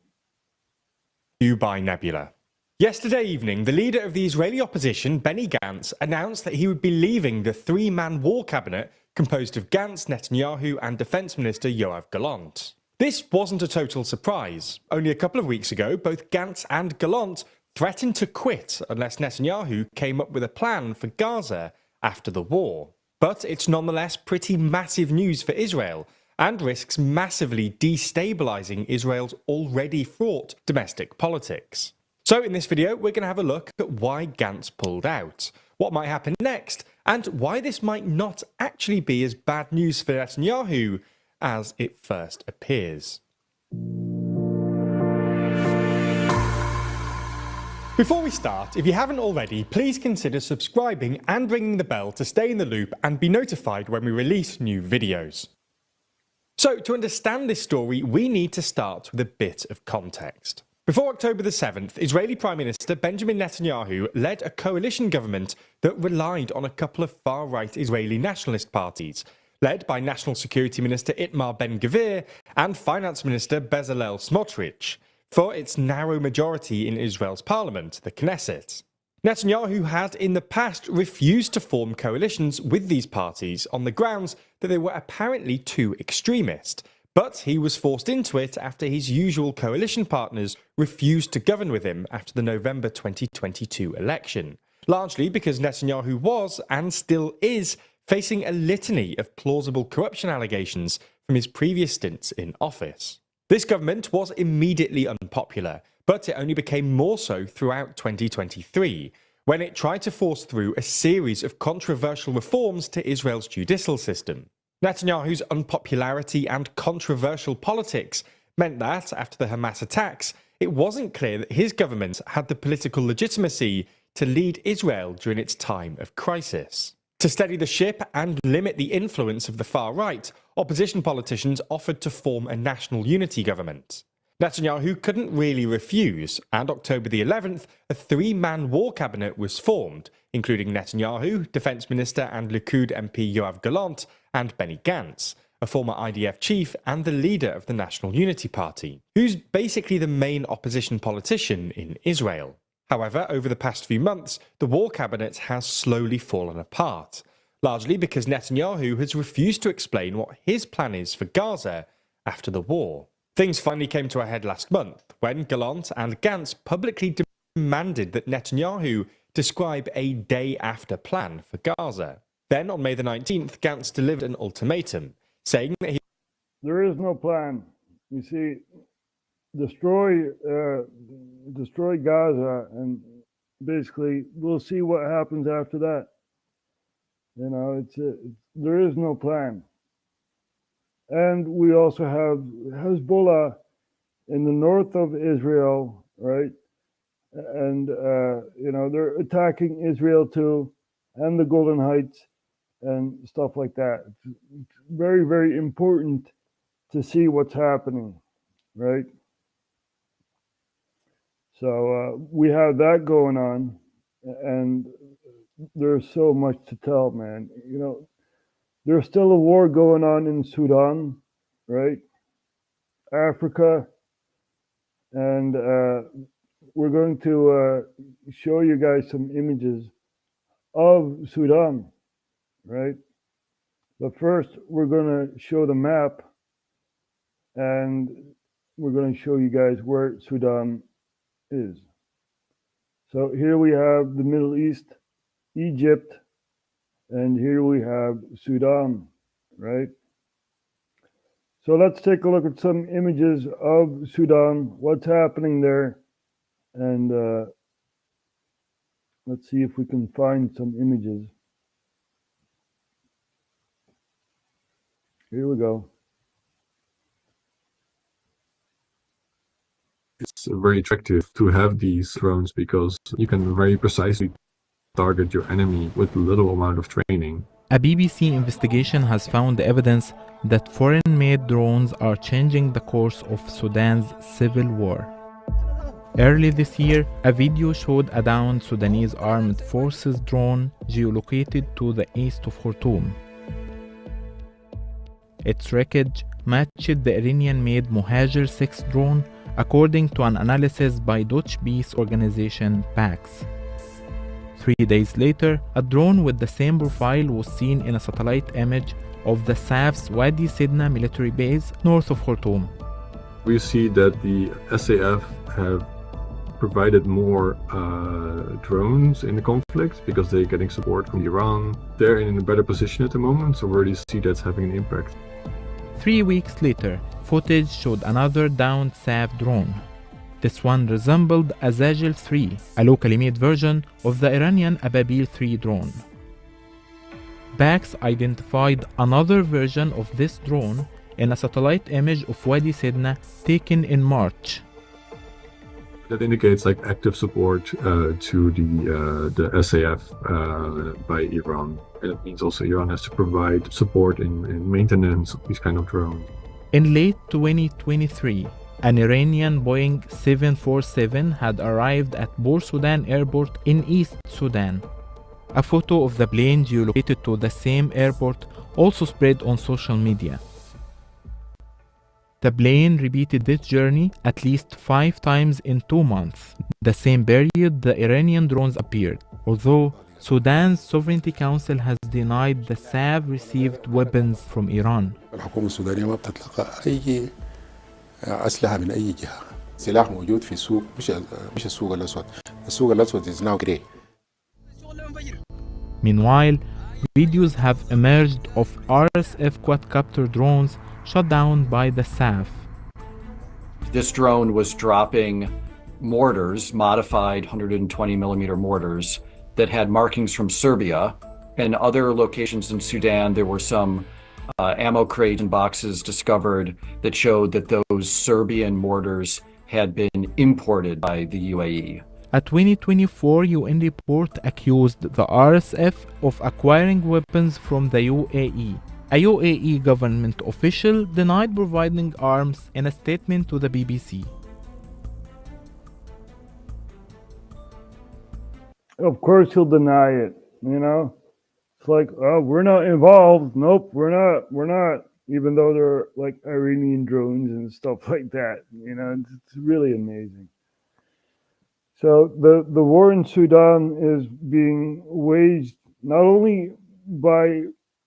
You by Nebula. Yesterday evening, the leader of the Israeli opposition, Benny Gantz, announced that he would be leaving the three-man war cabinet composed of Gantz, Netanyahu and Defense Minister Yoav Gallant. This wasn't a total surprise. Only a couple of weeks ago, both Gantz and Gallant threatened to quit unless Netanyahu came up with a plan for Gaza after the war. But it's nonetheless pretty massive news for Israel and risks massively destabilizing Israel's already fraught domestic politics. So in this video, we're going to have a look at why Gantz pulled out, what might happen next, and why this might not actually be as bad news for Netanyahu as it first appears. Before we start, if you haven't already, please consider subscribing and ringing the bell to stay in the loop and be notified when we release new videos. So, to understand this story, we need to start with a bit of context. Before October the 7th, Israeli Prime Minister Benjamin Netanyahu led a coalition government that relied on a couple of far-right Israeli nationalist parties, led by National Security Minister Itamar Ben-Gvir and Finance Minister Bezalel Smotrich, for its narrow majority in Israel's parliament, the Knesset. Netanyahu had in the past refused to form coalitions with these parties on the grounds that they were apparently too extremist, but he was forced into it after his usual coalition partners refused to govern with him after the November 2022 election, largely because Netanyahu was, and still is, facing a litany of plausible corruption allegations from his previous stints in office. This government was immediately unpopular, but it only became more so throughout 2023, when it tried to force through a series of controversial reforms to Israel's judicial system. Netanyahu's unpopularity and controversial politics meant that, after the Hamas attacks, it wasn't clear that his government had the political legitimacy to lead Israel during its time of crisis. To steady the ship and limit the influence of the far right, opposition politicians offered to form a national unity government. Netanyahu couldn't really refuse, and October the 11th, a three-man war cabinet was formed, including Netanyahu, Defense Minister and Likud MP Yoav Gallant, and Benny Gantz, a former IDF chief and the leader of the National Unity Party, who's basically the main opposition politician in Israel. However, over the past few months, the war cabinet has slowly fallen apart, largely because Netanyahu has refused to explain what his plan is for Gaza after the war. Things finally came to a head last month, when Gallant and Gantz publicly demanded that Netanyahu describe a day-after plan for Gaza. Then, on May the 19th, Gantz delivered an ultimatum, saying that there is no plan. You see, destroy Gaza, and basically we'll see what happens after that. You know, there is no plan. And we also have Hezbollah in the north of Israel, right? And you know, they're attacking Israel too, and the Golden Heights and stuff like that. It's very, very important to see what's happening, right? So we have that going on, and there's so much to tell, man. You know, there's still a war going on in Sudan, right? Africa, and we're going to show you guys some images of Sudan, right? But first, we're going to show the map, and we're going to show you guys where Sudan is. So here we have the Middle East, Egypt, and here we have Sudan, right? So let's take a look at some images of Sudan, what's happening there, and let's see if we can find some images. Here we go. It's very attractive to have these drones because you can very precisely target your enemy with little amount of training. A BBC investigation has found evidence that foreign-made drones are changing the course of Sudan's civil war. Early this year, a video showed a downed Sudanese armed forces drone geolocated to the east of Khartoum. Its wreckage matched the Iranian-made Mohajer 6 drone, according to an analysis by Dutch peace organization PAX. 3 days later, a drone with the same profile was seen in a satellite image of the SAF's Wadi Sidna military base north of Khartoum. We see that the SAF have provided more drones in the conflict because they're getting support from Iran. They're in a better position at the moment, so we already see that's having an impact. 3 weeks later, footage showed another downed SAF drone. This one resembled a Zagil 3, a locally made version of the Iranian Ababil 3 drone. PAX identified another version of this drone in a satellite image of Wadi Sidna taken in March. That indicates like active support to the SAF by Iran. And it means also Iran has to provide support in maintenance of these kind of drones. In late 2023, an Iranian Boeing 747 had arrived at Bor Sudan Airport in East Sudan. A photo of the plane geolocated to the same airport also spread on social media. The plane repeated this journey at least 5 times in 2 months. The same period, the Iranian drones appeared, although Sudan's Sovereignty Council has denied the SAF received weapons from Iran. الحكومة السودانية ما بتتلقى أي أسلحة من أي جهة. سلاح موجود في السوق مش السوق الأسود. السوق الأسود is now grey. Meanwhile, videos have emerged of RSF quadcopter drones shot down by the SAF. This drone was dropping mortars, modified 120 millimeter mortars that had markings from Serbia. And other locations in Sudan, there were some ammo crates and boxes discovered that showed that those Serbian mortars had been imported by the UAE. A 2024 UN report accused the RSF of acquiring weapons from the UAE. A UAE government official denied providing arms in a statement to the BBC. Of course he'll deny it, you know? It's like, oh, we're not involved. Nope, we're not. Even though they're like Iranian drones and stuff like that, you know, it's really amazing. So the war in Sudan is being waged not only by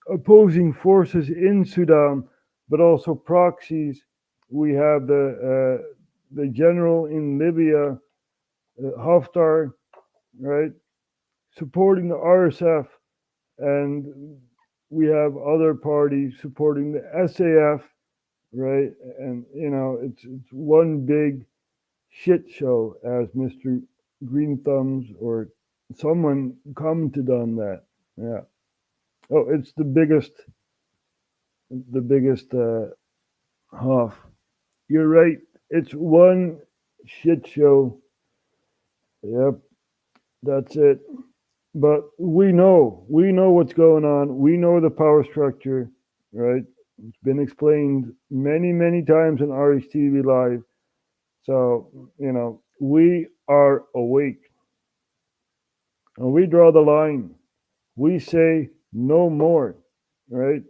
opposing forces in Sudan, but also proxies. We have the general in Libya, Haftar, right, supporting the RSF, and we have other parties supporting the SAF, right? And you know, it's one big shit show, as Mr. Green Thumbs or someone commented on that. Yeah. Oh, it's the biggest half. You're right. It's one shit show. Yep. That's it. But we know what's going on. We know the power structure, right? It's been explained many, many times in RHTVLive. So, you know, we are awake. And we draw the line. We say no more, right?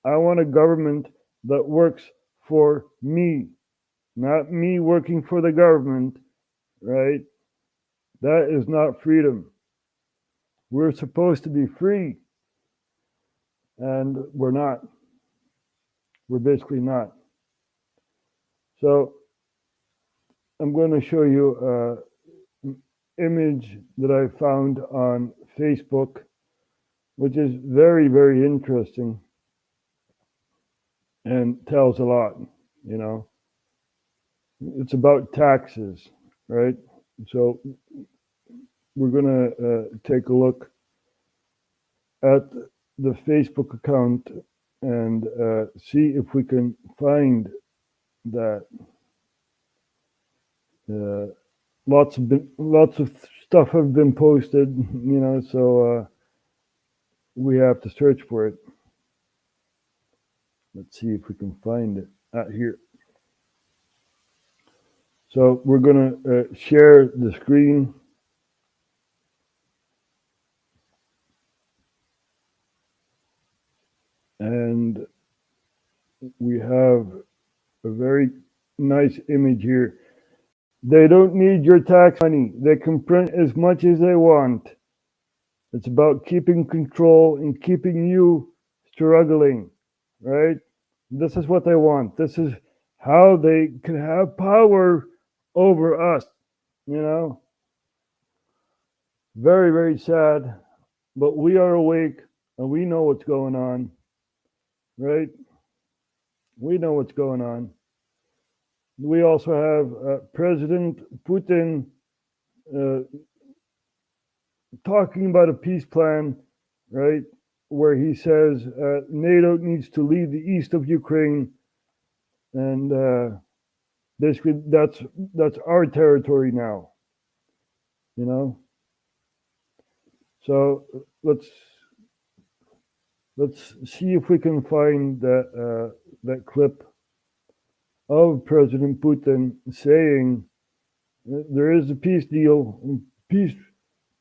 I want a government that works for me, not me working for the government, right? That is not freedom. We're supposed to be free, and we're not. We're basically not. So I'm going to show you an image that I found on Facebook, which is very, very interesting and tells a lot, you know. It's about taxes, right? So we're going to take a look at the Facebook account and see if we can find that. Lots of stuff have been posted, you know, so we have to search for it. Let's see if we can find it out here. So we're going to share the screen. And we have a very nice image here. They don't need your tax money. They can print as much as they want. It's about keeping control and keeping you struggling, right? This is what they want. This is how they can have power over us, you know? Very, very sad, but we are awake and we know what's going on, right? We know what's going on. We also have President Putin talking about a peace plan, right? Where he says NATO needs to leave the east of Ukraine. And basically that's our territory now, you know. So let's see if we can find that clip of President Putin saying there is a peace deal, peace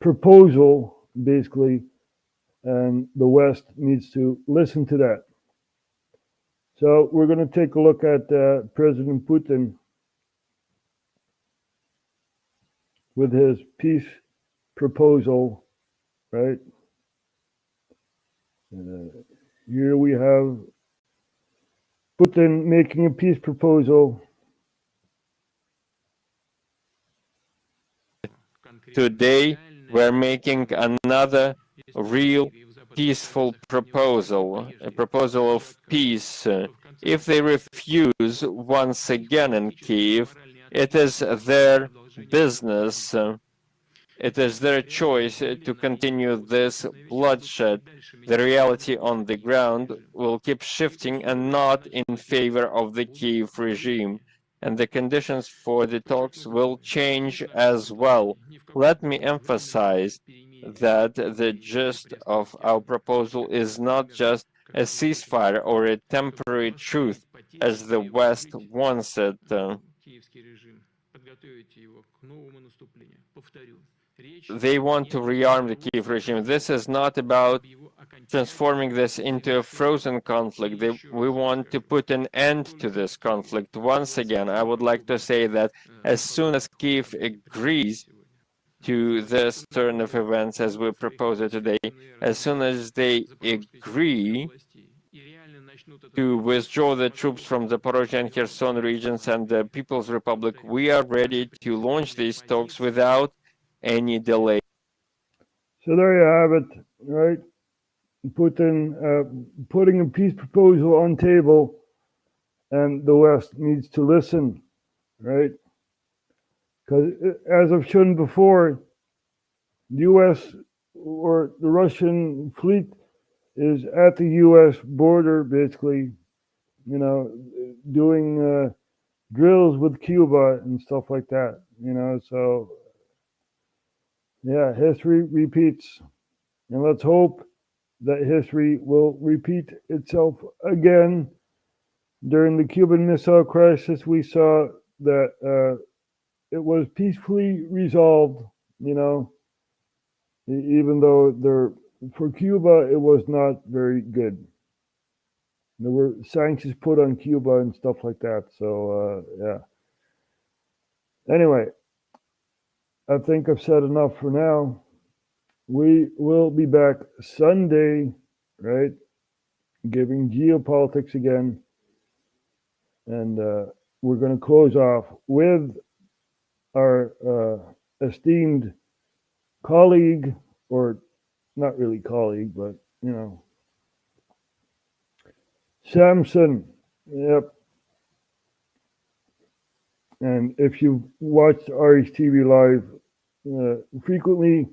proposal, basically, and the West needs to listen to that. So we're going to take a look at President Putin with his peace proposal, right? Here we have Putin making a peace proposal. Today, we're making another real peaceful proposal, a proposal of peace. If they refuse once again in Kiev, it is their business. It is their choice to continue this bloodshed. The reality on the ground will keep shifting and not in favor of the Kiev regime. And the conditions for the talks will change as well. Let me emphasize that the gist of our proposal is not just a ceasefire or a temporary truce, as the West wants it. They want to rearm the Kiev regime. This is not about transforming this into a frozen conflict. We want to put an end to this conflict. Once again, I would like to say that as soon as Kiev agrees to this turn of events as we propose it today, as soon as they agree to withdraw the troops from the Zaporozhye and Kherson regions and the People's Republic, we are ready to launch these talks without any delay. So there you have it, right? Putin putting a peace proposal on table, and the West needs to listen, right? Because as I've shown before, the U.S. or the Russian fleet is at the U.S. border, basically, you know, doing drills with Cuba and stuff like that, you know, so yeah, history repeats. And let's hope that history will repeat itself again. During the Cuban Missile Crisis, we saw that it was peacefully resolved, you know, even though for Cuba, it was not very good. There were sanctions put on Cuba and stuff like that. So, yeah. Anyway, I think I've said enough for now. We will be back Sunday, right? Giving geopolitics again. And we're going to close off with our esteemed colleague, or not really colleague, but, you know, Samson. Yep. And if you've watched RHTVLive frequently,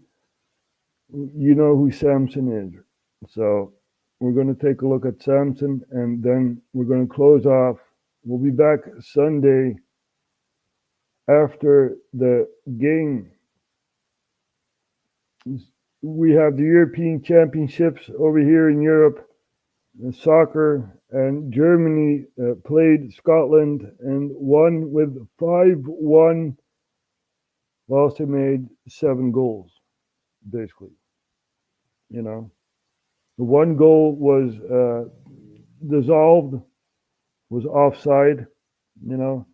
you know who Samson is. So we're going to take a look at Samson, and then we're going to close off. We'll be back Sunday after the game. We have the European Championships over here in Europe, in soccer, and Germany played Scotland and won with 5-1, whilst they made 7 goals, basically. You know, the one goal was dissolved, was offside, you know.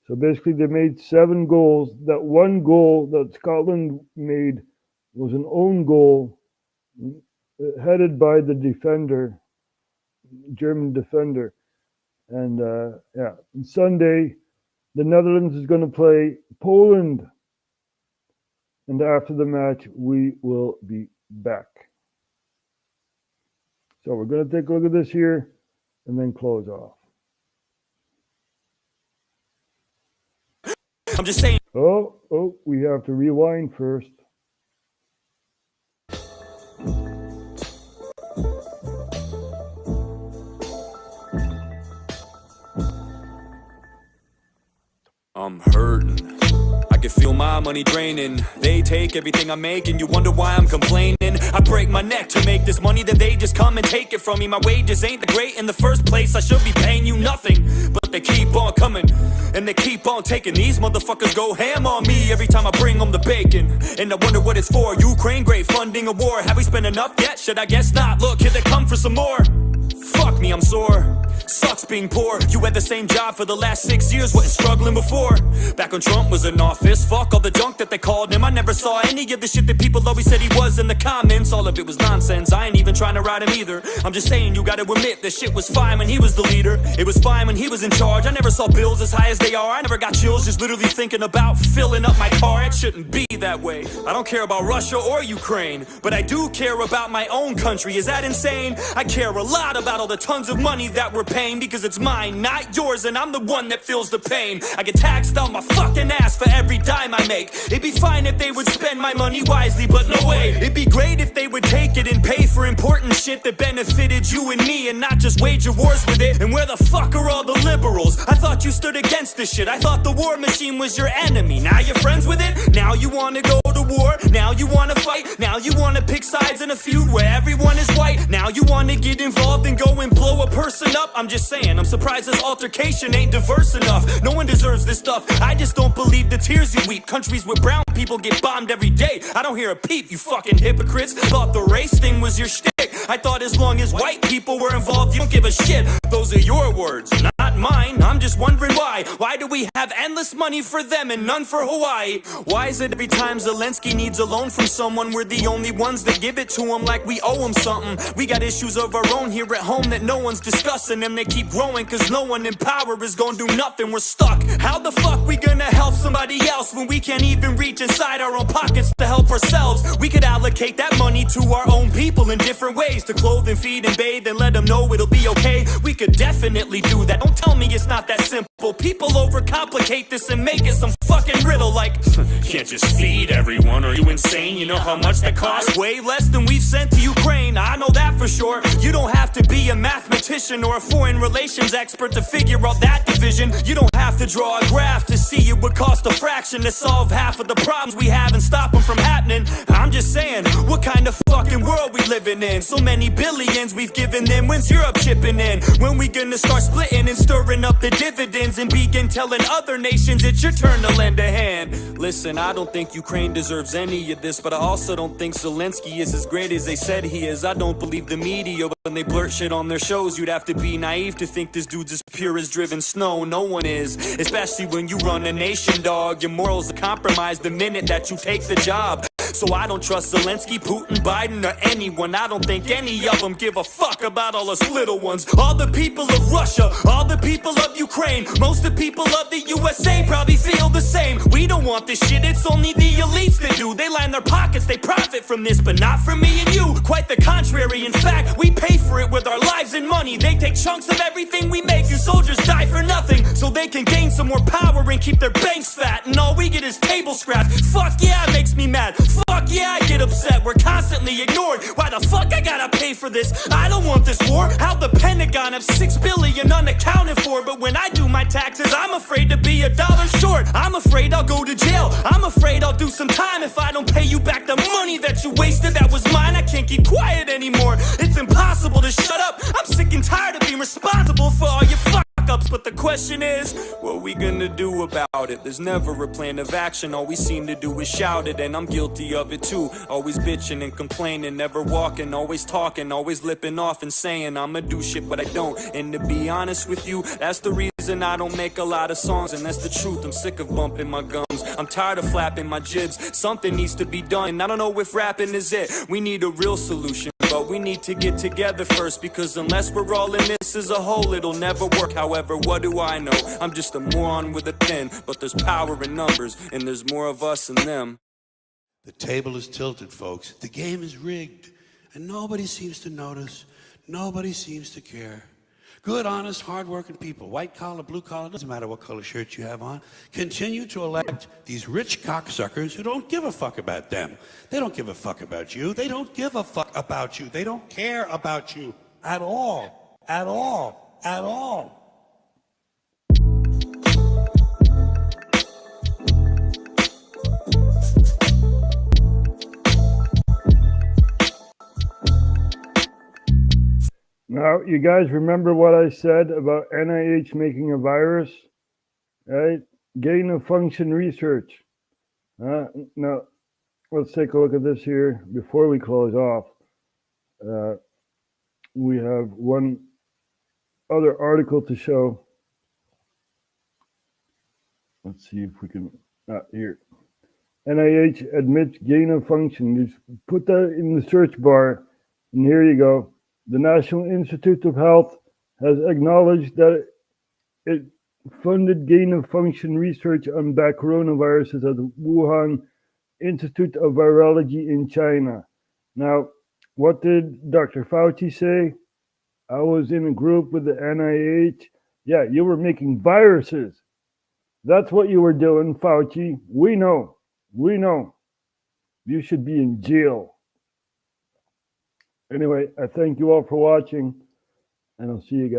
So basically they made 7 goals. That one goal that Scotland made was an own goal headed by the defender, German defender. And yeah, and Sunday, the Netherlands is going to play Poland. And after the match, we will be back. So we're going to take a look at this here and then close off. I'm just saying. Oh, we have to rewind first. I'm hurting. I can feel my money draining. They take everything I make and you wonder why I'm complaining. I break my neck to make this money that they just come and take it from me. My wages ain't that great in the first place. I should be paying you nothing, but they keep on coming and they keep on taking. These motherfuckers go ham on me every time I bring them the bacon. And I wonder what it's for. Ukraine, great funding a war. Have we spent enough yet? Should I guess not? Look, here they come for some more. Fuck me, I'm sore. Sucks being poor. You had the same job for the last 6 years, wasn't struggling before. Back when Trump was in office, fuck all the junk that they called him. I never saw any of the shit that people always said he was in the comments. All of it was nonsense, I ain't even trying to ride him either. I'm just saying you gotta admit that shit was fine when he was the leader. It was fine when he was in charge. I never saw bills as high as they are. I never got chills just literally thinking about filling up my car. It shouldn't be that way. I don't care about Russia or Ukraine, but I do care about my own country. Is that insane? I care a lot about all the tons of money that we're paying, because it's mine, not yours, and I'm the one that feels the pain. I get taxed on my fucking ass for every dime I make. It'd be fine if they would spend my money wisely, but no way. It'd be great if they would take it and pay for important shit that benefited you and me, and not just wage wars with it. And where the fuck are all the liberals? I thought you stood against this shit. I thought the war machine was your enemy. Now you're friends with it? Now you wanna go to war? Now you wanna fight? Now you wanna pick sides in a feud where everyone is white? Now you wanna get involved and go and blow a person up? I'm just saying, I'm surprised this altercation ain't diverse enough. No one deserves this stuff. I just don't believe the tears you weep. Countries where brown people get bombed every day. I don't hear a peep, you fucking hypocrites. Thought the race thing was your shtick. I thought as long as white people were involved, you don't give a shit. Those are your words, not mine. I'm just wondering why. Why do we have endless money for them and none for Hawaii? Why is it every time Zelensky needs a loan from someone, we're the only ones that give it to him like we owe him something? We got issues of our own here at home that no one's discussing, and they keep growing cause no one in power is gonna do nothing. We're stuck. How the fuck we gonna help somebody else when we can't even reach inside our own pockets to help ourselves? We could allocate that money to our own people in different ways, to clothe and feed and bathe and let them know it'll be okay. We could definitely do that. Don't tell me it's not that simple. People overcomplicate this and make it some fucking riddle like can't just feed everyone. Are you insane? You know how much that costs? Way less than we've sent to Ukraine. I know that for sure. You don't have to be a mathematician or a foreign relations expert to figure out that division. You don't have to draw a graph to see it would cost a fraction to solve half of the problems we have and stop them from happening. I'm just saying, what kind of fucking world we living in? So many billions we've given them. When's Europe chipping in? When we gonna start splitting and stirring up the dividends and begin telling other nations it's your turn to lend a hand? Listen, I don't think Ukraine deserves any of this, but I also don't think Zelensky is as great as they said he is. I don't believe the media when they blurt shit on their shows. You'd have to be naive to think this dude's as pure as driven snow. No one is, especially when you run a nation, dog. Your morals are compromised the minute that you take the job. So I don't trust Zelensky, Putin, Biden, or anyone. I don't think any of them give a fuck about all us little ones. All the people of Russia, all the people of Ukraine, most of the people of the USA probably feel the same. We don't want this shit, it's only the elites that do. They line their pockets, they profit from this, but not from me and you. Quite the contrary, in fact, we pay for it with our lives and money. They take chunks of everything we make, and soldiers die for nothing, so they can gain some more power and keep their banks fat, and all we get is table scraps. Fuck yeah, it makes me mad. Fuck yeah, I get upset. We're constantly ignored. Why the fuck I gotta pay for this? I don't want this war. How the Pentagon have $6 billion unaccounted for, but when I do my taxes, I'm afraid to be $1 short. I'm afraid I'll go to jail. I'm afraid I'll do some time if I don't pay you back the money that you wasted. That was mine. I can't keep quiet anymore. It's impossible to shut up. I'm sick and tired of being responsible for all your fuck-ups. But the question is, what we gonna do about it? There's never a plan of action. All we seem to do is shout it, and I'm guilty of it too. Always bitching and complaining, never walking, always talking, always lipping off and saying I'ma do shit, but I don't. And to be honest with you, that's the reason I don't make a lot of songs, and that's the truth. I'm sick of bumping my gums. I'm tired of flapping my jibs. Something needs to be done, and I don't know if rapping is it. We need a real solution, but we need to get together first, because unless we're all in this as a whole, it'll never work. However, what do I know? I'm just a moron with a pen, but there's power in numbers, and there's more of us than them. The table is tilted, folks. The game is rigged, and nobody seems to notice. Nobody seems to care. Good, honest, hard-working people, white collar, blue collar, doesn't matter what color shirt you have on, continue to elect these rich cocksuckers who don't give a fuck about them. They don't give a fuck about you. They don't give a fuck about you. They don't care about you at all, at all, at all. Now, you guys remember what I said about NIH making a virus, right? Gain of function research. Now, let's take a look at this here before we close off. We have one other article to show. Let's see if we can, here. NIH admits gain of function. Just put that in the search bar, and here you go. The National Institute of Health has acknowledged that it funded gain of function research on bat coronaviruses at the Wuhan Institute of Virology in China. Now, what did Dr. Fauci say? I was in a group with the NIH. Yeah, you were making viruses. That's what you were doing, Fauci. We know. We know. You should be in jail. Anyway, I thank you all for watching, and I'll see you guys.